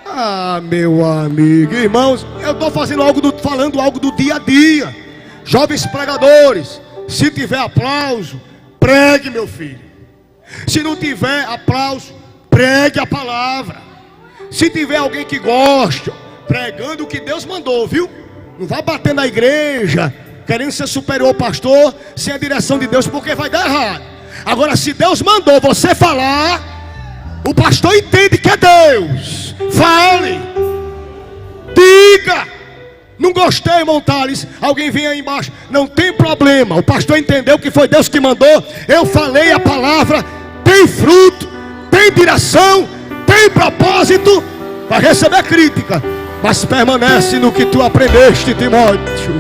Ah, meu amigo, irmãos, eu estou falando algo do dia a dia. Jovens pregadores, se tiver aplauso, pregue, meu filho. Se não tiver aplauso, pregue a palavra. Se tiver alguém que gosta, pregando o que Deus mandou, viu? Não vá bater na igreja, querendo ser superior ao pastor, sem a direção de Deus, porque vai dar errado. Agora, se Deus mandou você falar, o pastor entende que é Deus. Fale, diga. Não gostei, irmão Thales, alguém vem aí embaixo, não tem problema. O pastor entendeu que foi Deus que mandou. Eu falei a palavra, tem fruto, tem direção, tem propósito. Vai receber crítica, mas permanece no que tu aprendeste, Timóteo.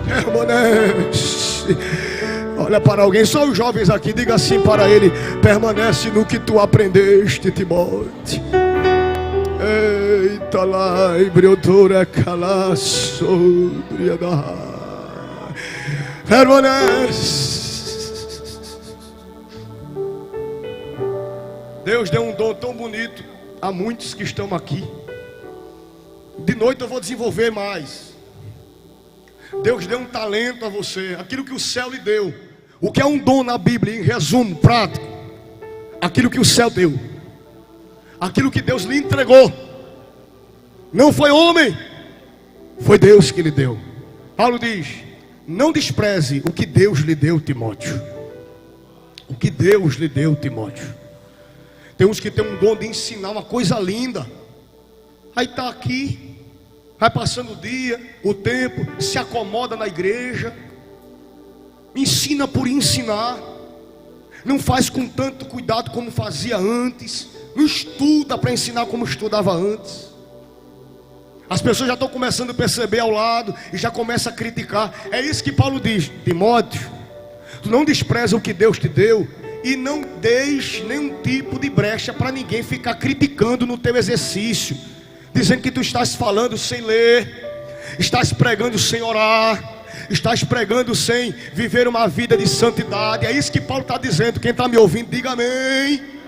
Permanece. Olha para alguém, só os jovens aqui, diga assim para ele: permanece no que tu aprendeste, Timóteo. Eita lá, embriodora calaço, permanece. Deus deu um dom tão bonito a muitos que estão aqui. De noite eu vou desenvolver mais. Deus deu um talento a você, aquilo que o céu lhe deu. O que é um dom na Bíblia, em resumo, prático? Aquilo que o céu deu, aquilo que Deus lhe entregou. Não foi homem, foi Deus que lhe deu. Paulo diz: não despreze o que Deus lhe deu, Timóteo. O que Deus lhe deu, Timóteo. Tem uns que tem um dom de ensinar uma coisa linda. Aí está aqui, vai passando o dia, o tempo, se acomoda na igreja, ensina por ensinar, não faz com tanto cuidado como fazia antes, não estuda para ensinar como estudava antes. As pessoas já estão começando a perceber ao lado e já começam a criticar. É isso que Paulo diz: Timóteo, tu não despreza o que Deus te deu, e não deixe nenhum tipo de brecha para ninguém ficar criticando no teu exercício, dizendo que tu estás falando sem ler, estás pregando sem orar, estás pregando sem viver uma vida de santidade. É isso que Paulo está dizendo. Quem está me ouvindo, diga amém.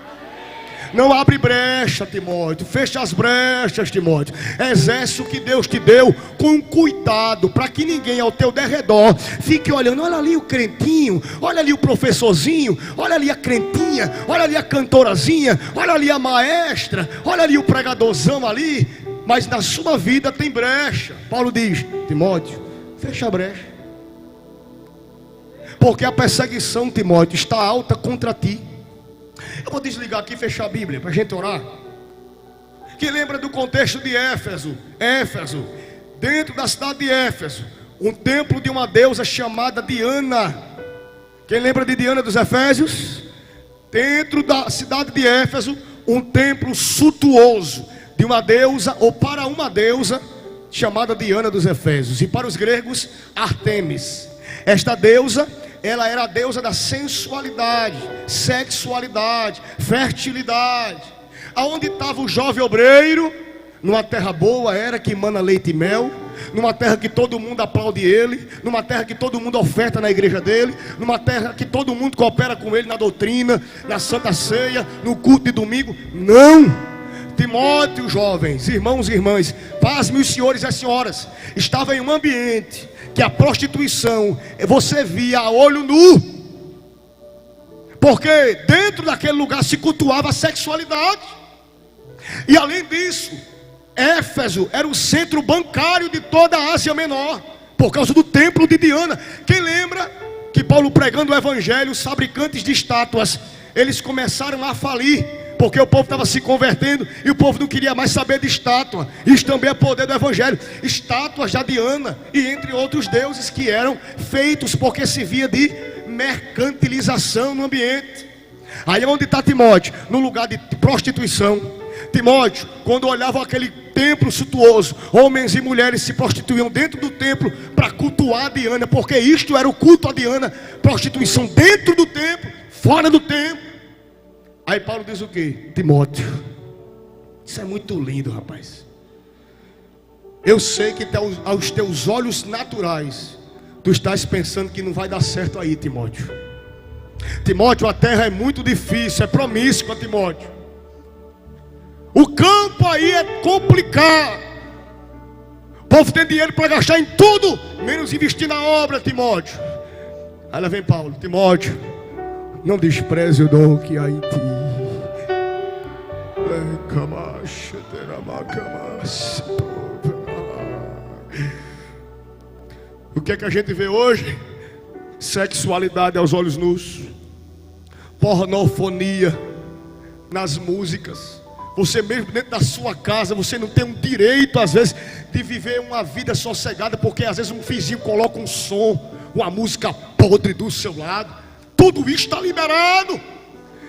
Não abre brecha, Timóteo. Fecha as brechas, Timóteo. Exerce o que Deus te deu com cuidado, para que ninguém ao teu derredor fique olhando: olha ali o crentinho, olha ali o professorzinho, olha ali a crentinha, olha ali a cantorazinha, olha ali a maestra, olha ali o pregadorzão ali. Mas na sua vida tem brecha. Paulo diz: Timóteo, fecha a brecha. Porque a perseguição, Timóteo, está alta contra ti. Eu vou desligar aqui e fechar a Bíblia para a gente orar. Quem lembra do contexto de Éfeso? Éfeso, dentro da cidade de Éfeso, um templo de uma deusa chamada Diana. Quem lembra de Diana dos Efésios? Dentro da cidade de Éfeso, um templo suntuoso de uma deusa, ou para uma deusa, chamada Diana dos Efésios. E para os gregos, Artemis. Esta deusa, ela era a deusa da sensualidade, sexualidade, fertilidade. Aonde estava o jovem obreiro? Numa terra boa, era que emana leite e mel. Numa terra que todo mundo aplaude ele. Numa terra que todo mundo oferta na igreja dele. Numa terra que todo mundo coopera com ele na doutrina, na santa ceia, no culto de domingo. Não! Timóteo, jovens, irmãos e irmãs, pasme os senhores e as senhoras, estava em um ambiente que a prostituição você via a olho nu, porque dentro daquele lugar se cultuava a sexualidade. E além disso, Éfeso era o centro bancário de toda a Ásia Menor, por causa do templo de Diana. Quem lembra que Paulo, pregando o evangelho, os fabricantes de estátuas, eles começaram a falir, porque o povo estava se convertendo e o povo não queria mais saber de estátua. Isso também é poder do evangelho. Estátuas de Diana e entre outros deuses que eram feitos porque se via de mercantilização no ambiente. Aí onde está Timóteo? No lugar de prostituição. Timóteo, quando olhavam aquele templo suntuoso, homens e mulheres se prostituíam dentro do templo para cultuar a Diana, porque isto era o culto a Diana. Prostituição dentro do templo, fora do templo. Aí Paulo diz o que? Timóteo, isso é muito lindo, rapaz. Eu sei que aos teus olhos naturais tu estás pensando que não vai dar certo aí, Timóteo. Timóteo, a terra é muito difícil, é promíscua, Timóteo. O campo aí é complicado. O povo tem dinheiro para gastar em tudo, menos investir na obra, Timóteo. Aí lá vem Paulo. Timóteo, não despreze o dom que há em ti. O que é que a gente vê hoje? Sexualidade aos olhos nus, pornofonia nas músicas. Você mesmo dentro da sua casa, você não tem um direito às vezes de viver uma vida sossegada, porque às vezes um vizinho coloca um som, uma música podre do seu lado. Tudo isso está liberado.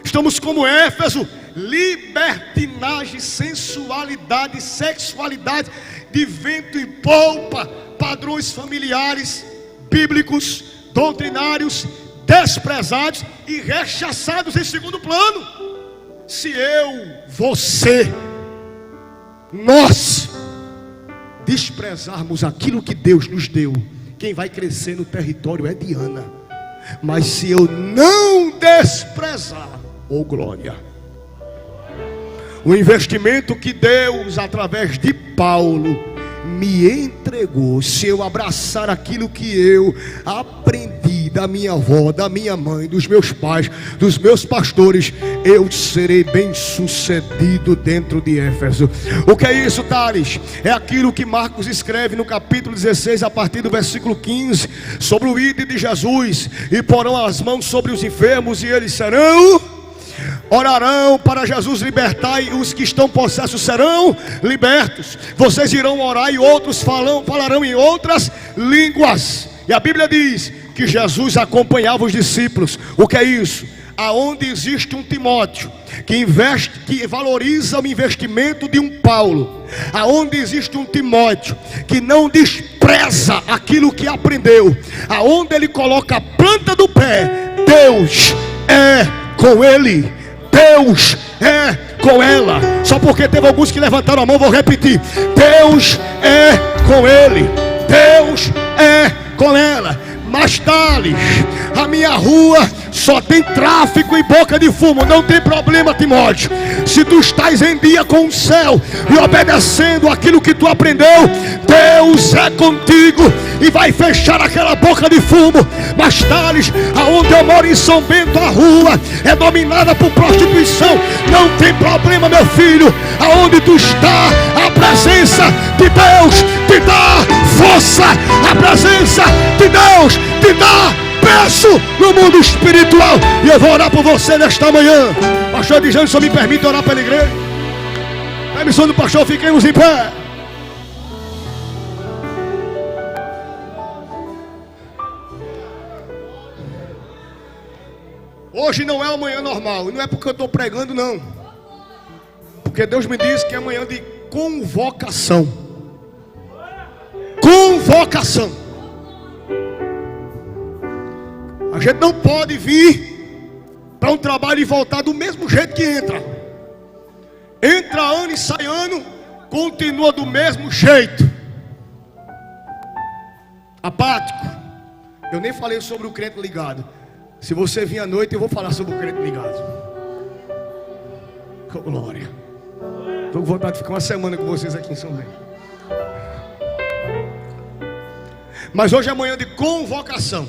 Estamos como Éfeso, libertinagem, sensualidade, sexualidade, de vento em polpa, padrões familiares, bíblicos, doutrinários, desprezados e rechaçados em segundo plano. Se eu, você, nós desprezarmos aquilo que Deus nos deu, quem vai crescer no território é Diana. Mas se eu não desprezar, oh glória, o investimento que Deus através de Paulo me entregou, se eu abraçar aquilo que eu aprendi da minha avó, da minha mãe, dos meus pais, dos meus pastores, eu serei bem sucedido dentro de Éfeso. O que é isso, Tales? É aquilo que Marcos escreve no capítulo 16, a partir do versículo 15, sobre o ide de Jesus: e porão as mãos sobre os enfermos e eles orarão para Jesus libertar, e os que estão possessos serão libertos. Vocês irão orar e outros falarão em outras línguas. E a Bíblia diz que Jesus acompanhava os discípulos. O que é isso? Aonde existe um Timóteo que investe, que valoriza o investimento de um Paulo, aonde existe um Timóteo que não despreza aquilo que aprendeu, aonde ele coloca a planta do pé, Deus é com ele, Deus é com ela. Só porque teve alguns que levantaram a mão, vou repetir: Deus é com ele, Deus é com ela. Mas Tales, a minha rua só tem tráfico e boca de fumo. Não tem problema, Timóteo. Se tu estás em dia com o céu e obedecendo aquilo que tu aprendeu, Deus é contigo e vai fechar aquela boca de fumo. Mas Tales, aonde eu moro em São Bento, a rua é dominada por prostituição. Não tem problema, meu filho. Aonde tu está, a presença de Deus te dá força. A presença de Deus te dá tropeço no mundo espiritual. E eu vou orar por você nesta manhã. Pastor Edjane, só me permite orar pela igreja. Permissão do pastor, fiquemos em pé. Hoje não é uma manhã normal. E não é porque eu estou pregando, não. Porque Deus me disse que é manhã de convocação. Convocação. A gente não pode vir para um trabalho e voltar do mesmo jeito que entra. Entra ano e sai ano, continua do mesmo jeito. Apático. Eu nem falei sobre o crente ligado. Se você vir à noite, eu vou falar sobre o crente ligado. Glória. Estou com vontade de ficar uma semana com vocês aqui em São Bento. Mas hoje é manhã de convocação.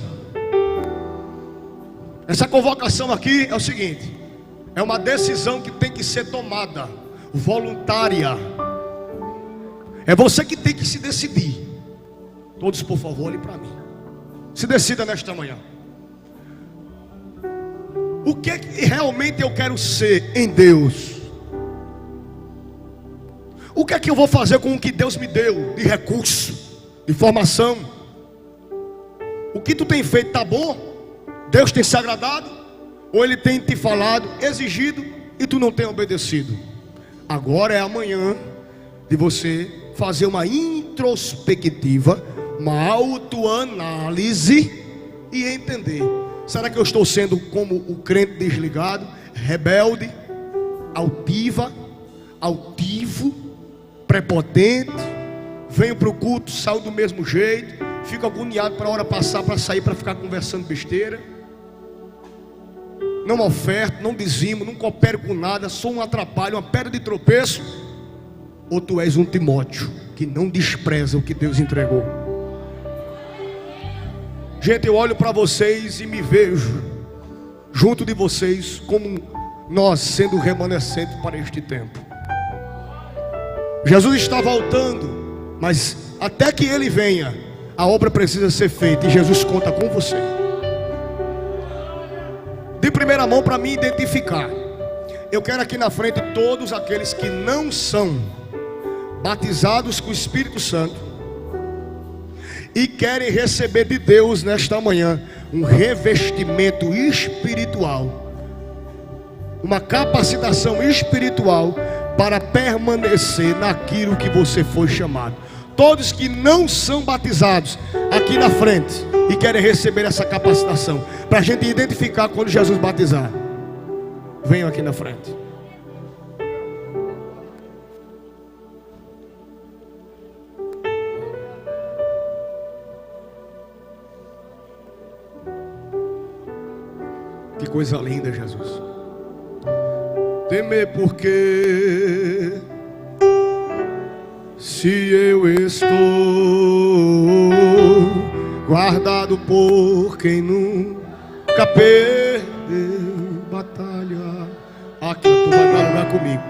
Essa convocação aqui é o seguinte: é uma decisão que tem que ser tomada, voluntária. É você que tem que se decidir. Todos, por favor, olhem para mim. Se decida nesta manhã. O que realmente eu quero ser em Deus? O que é que eu vou fazer com o que Deus me deu de recurso, de formação? O que tu tem feito está bom? Deus tem se agradado? Ou Ele tem te falado, exigido e tu não tem obedecido? Agora é amanhã de você fazer uma introspectiva, uma autoanálise e entender: será que eu estou sendo como o crente desligado, rebelde, altiva, altivo, prepotente? Venho para o culto, saio do mesmo jeito, fico agoniado para a hora passar, para sair, para ficar conversando besteira. Não oferto, não dizimo, não coopero com nada, sou um atrapalho, uma pedra de tropeço. Ou tu és um Timóteo que não despreza o que Deus entregou? Gente, eu olho para vocês e me vejo junto de vocês como nós sendo remanescente para este tempo. Jesus está voltando, mas até que Ele venha, a obra precisa ser feita e Jesus conta com você. De primeira mão, para me identificar, eu quero aqui na frente todos aqueles que não são batizados com o Espírito Santo e querem receber de Deus nesta manhã um revestimento espiritual, uma capacitação espiritual para permanecer naquilo que você foi chamado. Todos que não são batizados aqui na frente e querem receber essa capacitação, para a gente identificar quando Jesus batizar, venham aqui na frente. Que coisa linda, Jesus. Temer porque se eu estou guardado por quem nunca perdeu batalha. Aqui tu vai dialogar comigo.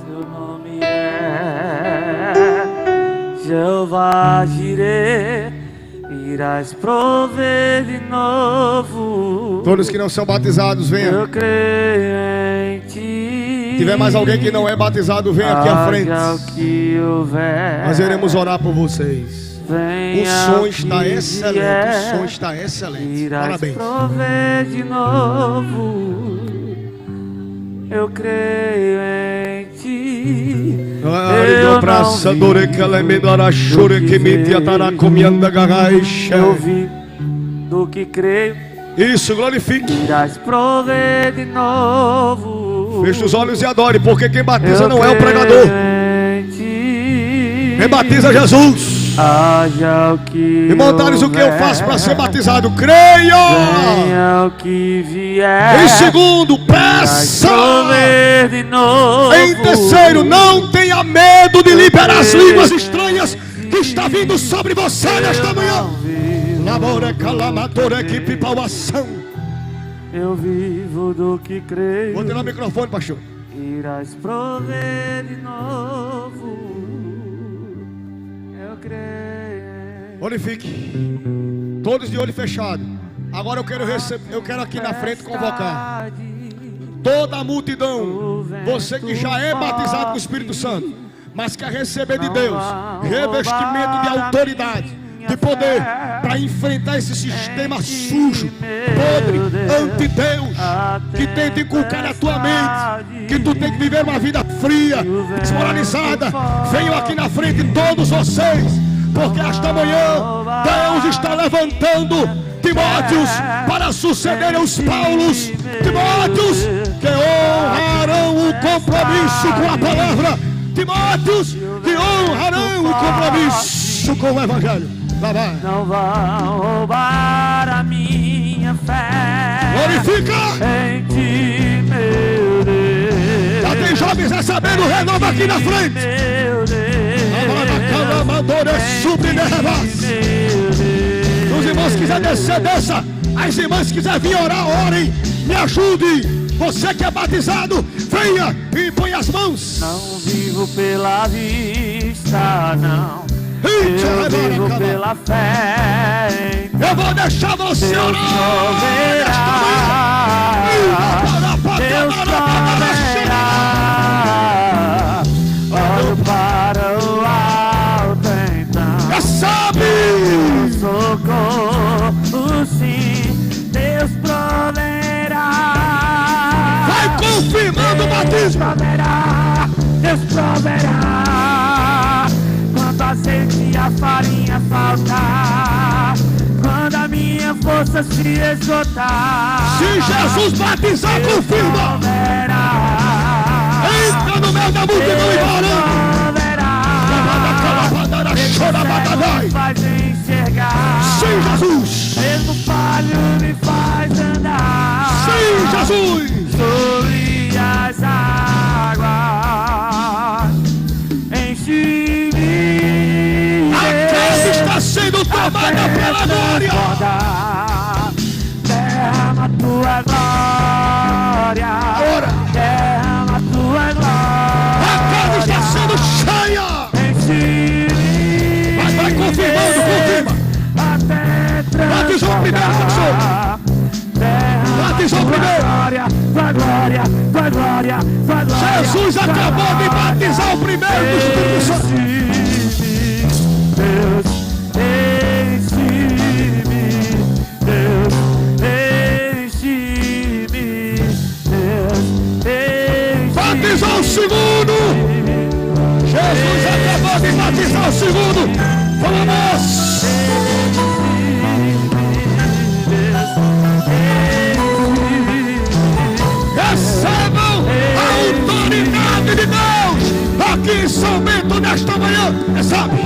Seu nome é Jeová Jireh, irás prover de novo. Todos que não são batizados, venham. Eu creio em ti. Se tiver mais alguém que não é batizado, vem aqui à frente. Que houver, nós iremos orar por vocês. O som está excelente. O som está excelente. Parabéns. Prover de novo. Eu creio em ti. Eu vi do que creio. Isso, glorifique. Irás prover de novo. Feche os olhos e adore, porque quem batiza não é o pregador. Quem batiza é Jesus. Haja o que Irmão Thales, o que eu faço para ser batizado? Creia. Venha o que vier. Em segundo, peça. De novo. Em terceiro, não tenha medo de liberar as línguas estranhas que está vindo sobre você nesta manhã. Labora calamadora equipe pauação. Eu vivo do que creio. Vou ter o microfone, pastor. Irás prover de novo. Eu creio. Glorifique. Todos de olho fechado. Agora eu quero aqui na frente convocar toda a multidão, você que já é batizado com o Espírito Santo, mas quer receber de Deus revestimento de autoridade, de poder, para enfrentar esse sistema sujo, podre, anti-Deus, que tenta inculcar na tua mente que tu tem que viver uma vida fria, desmoralizada. Venham aqui na frente todos vocês, porque esta manhã Deus está levantando Timóteos para sucederem os Paulos, Timóteos que honrarão o compromisso com a palavra, Timóteos que honrarão o compromisso com o Evangelho. Lá vai. Não vão roubar a minha fé. Glorifica em ti, meu Deus. Já tem jovens recebendo renova aqui na frente. Meu Deus. Os irmãos quiserem descer, desça. As irmãs quiserem vir orar, orem. Me ajude. Você que é batizado, venha e põe as mãos. Não vivo pela vista, não. Eu vivo pela fé. Eu vou deixar você orar. Deus proverá. Olho para o alto então. Sabe? Socorro, sim. Deus proverá. Vai confirmando o batismo. Deus proverá. Quando a azeite e a farinha faltar, quando a minha força se esgotar, se Jesus batizar, confirma. Entra no meio da multidão e me faz enxergar. Sim, Jesus. Mesmo falho me faz andar. Sim, Jesus. Sobre as águas enche-me. A casa está sendo tomada pela glória. Derrama tua glória. Ora. Derrama tua glória. A casa está sendo cheia. Enche-me. Vai confirmando, confirma. Batizou primeiro, batizou primeiro. Tua glória, tua glória, tua glória. Jesus acabou de batizar o primeiro do Espírito Santo. Deus, enche-me. Deus, enche-me. Deus, enche-me. Batizou o segundo. Jesus acabou de batizar o segundo. Vamos! Recebam a autoridade de Deus aqui em São Bento nesta manhã. Recebe.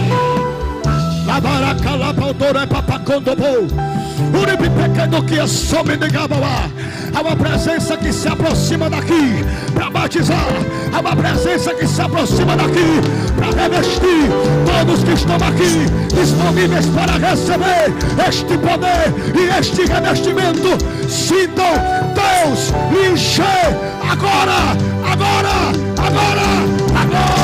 Há uma presença que se aproxima daqui para batizar. Há uma presença que se aproxima daqui para revestir todos que estão aqui disponíveis para receber este poder e este revestimento. Sintam Deus lhe encher agora, agora, agora, agora.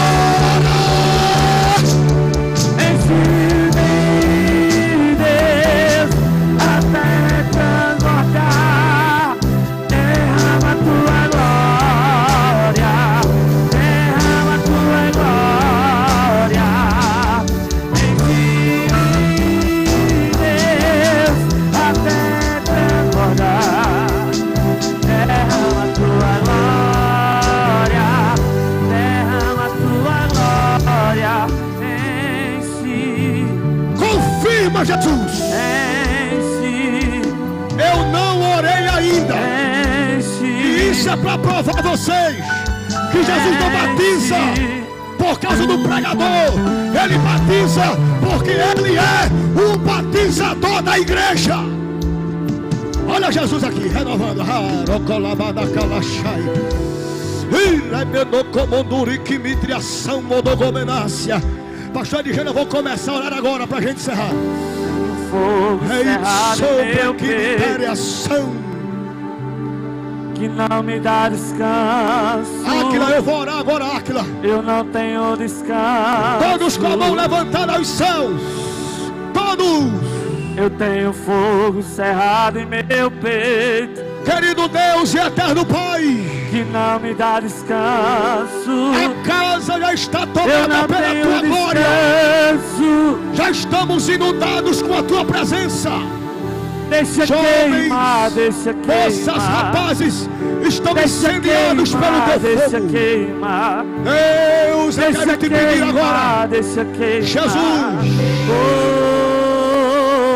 Jesus, eu não orei ainda, e isso é para provar vocês que Jesus não batiza por causa do pregador, ele batiza porque ele é o batizador da igreja. Olha Jesus aqui renovando. Pastor Edgênio, eu vou começar a orar agora para a gente encerrar. Que não me dá descanso. Áquila, eu vou orar agora, Áquila. Eu não tenho descanso. Todos com a mão levantada aos céus. Todos. Eu tenho fogo cerrado em meu peito. Querido Deus e eterno Pai, que não me dá descanso. A casa já está Eu tomada não pela tenho tua glória. descanso. Já estamos inundados com a tua presença. Deixa queimar, deixa queimar. Moças, rapazes, estão Deixa incendiados pelo queimar, teu deixa fogo. queimar. Deus, eu quero te pedir agora, Deixa queimar. Jesus,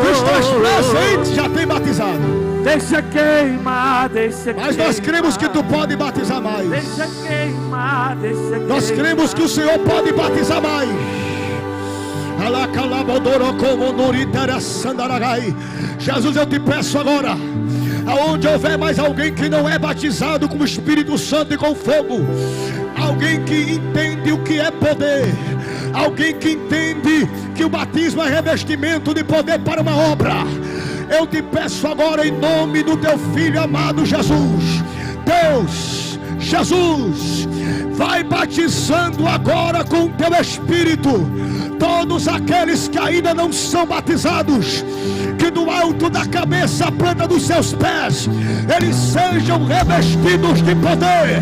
Oh, que estás presente, já tem batizado. deixa queimar, deixa queimar. Mas nós cremos que tu pode batizar mais. Deixa queimar, deixa queimar. Nós cremos que o Senhor pode batizar mais. Jesus, eu te peço agora, aonde houver mais alguém que não é batizado com o Espírito Santo e com fogo, alguém que entende o que é poder, alguém que entende que o batismo é revestimento de poder para uma obra, eu te peço agora em nome do teu Filho amado Jesus. Deus, Jesus, vai batizando agora com o teu Espírito todos aqueles que ainda não são batizados, que do alto da cabeça à planta dos seus pés eles sejam revestidos de poder,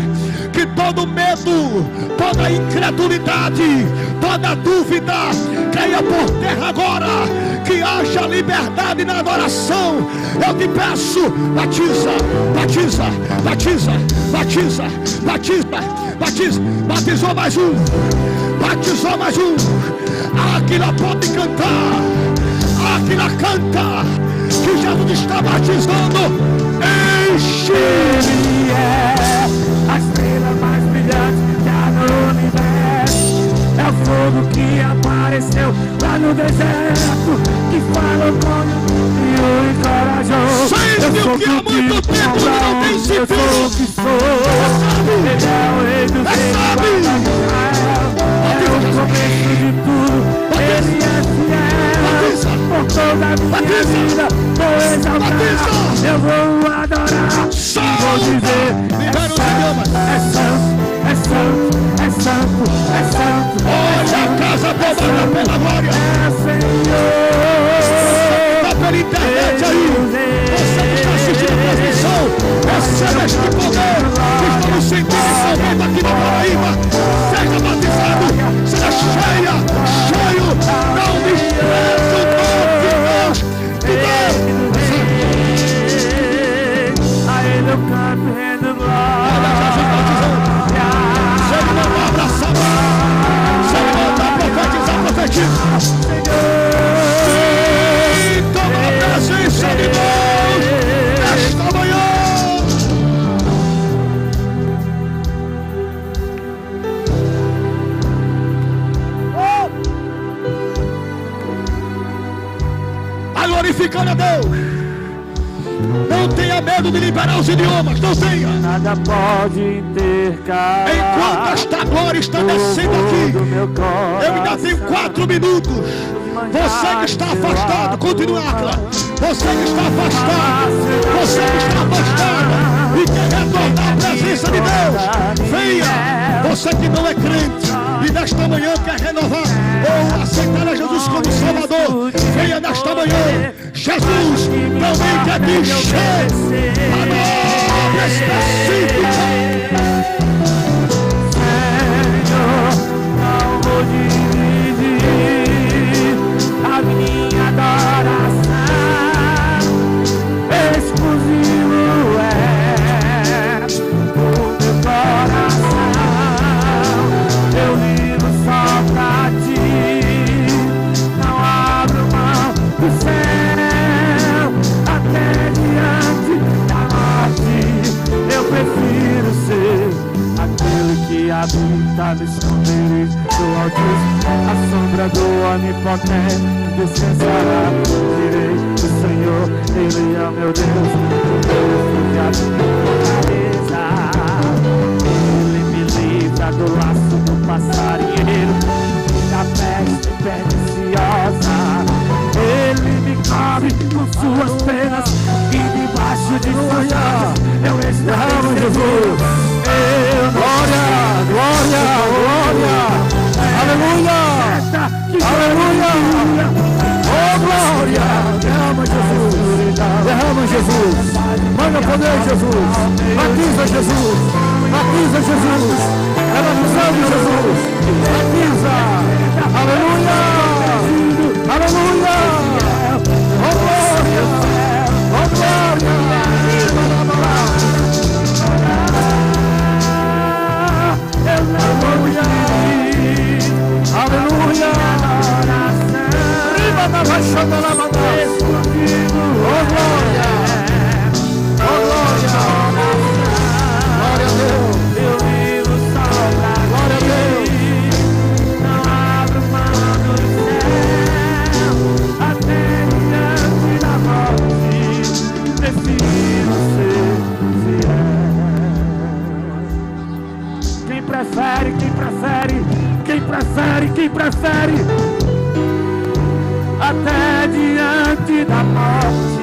que todo medo, toda incredulidade, toda dúvida caia por terra agora, que haja liberdade na adoração. Eu te peço, batiza, batiza, batiza, batiza, batiza, batiza. Batizou mais um, batizou mais um. Aquila pode cantar, Aquila canta, que Jesus está batizando. Enche. Ele é a estrela mais brilhante que há no universo. É o fogo que apareceu lá no deserto, que falou com o encorajou. Sei o que há muito tempo não tem se visto. Eu sou o que sou. Ele é o rei dos reis, é o começo de tudo. Ele é fiel por toda a minha vida. Vou exaltar, eu vou adorar. Vou dizer, é santo, é santo, é santo, é santo. Olha a casa tomada pela glória. É Senhor. Está pela internet aí. Você que está assistindo a transmissão, receba este poder que estamos sentindo em São Paulo, aqui na Paraíba. Seja batizado, seja cheia, cheio. Não despreze o nome de Deus. A Ele eu canto, rendo glória. Olha Jesus batizando. Se ele mandar abraçar, se ele mandar profetizar, profetiza. Toma a presença de Deus esta manhã. Glorificando a Deus. Não tenha medo de liberar os idiomas, não tenha. Nada pode intercalar. Enquanto esta glória está descendo aqui, eu ainda tenho 4 minutos. Você que está afastado, continue a acla. Você que está afastado, você que está afastado e quer retornar à presença de Deus, venha. Você que não é crente e nesta manhã quer renovar ou aceitar a Jesus como Salvador, venha nesta manhã. Jesus também quer te encher a nova específica. Senhor, não vou dividir a minha adoração. Exclusivo é o meu coração. Eu vivo só pra ti. Não abro mão do céu até diante da morte. Eu prefiro ser aquele que habita no esconderijo do Altíssimo, a sombra do Onipotente descansará. Direi do Senhor, Ele é o meu Deus, o meu refugiado em fortaleza. Ele me livra do laço do passarinheiro e da peste perniciosa. Ele me cobre com suas penas e debaixo de suas asas eu estarei seguro. Glória, glória, glória, aleluia, aleluia, oh glória, teu poder, Jesus. Batiza, Jesus. Batiza, Jesus. Ela nos ama, Jesus. Batiza. Aleluia. Aleluia. Oh, glória. Oh, glória. Aleluia. Riba na baixada na madeira. Oh, glória. Oh, glória. Glória a Deus. Eu vivo só pra glória a Deus. Não abro mão do céu até diante da morte. Preciso ser fiel. Quem prefere, quem prefere, quem prefere, quem prefere até diante da morte.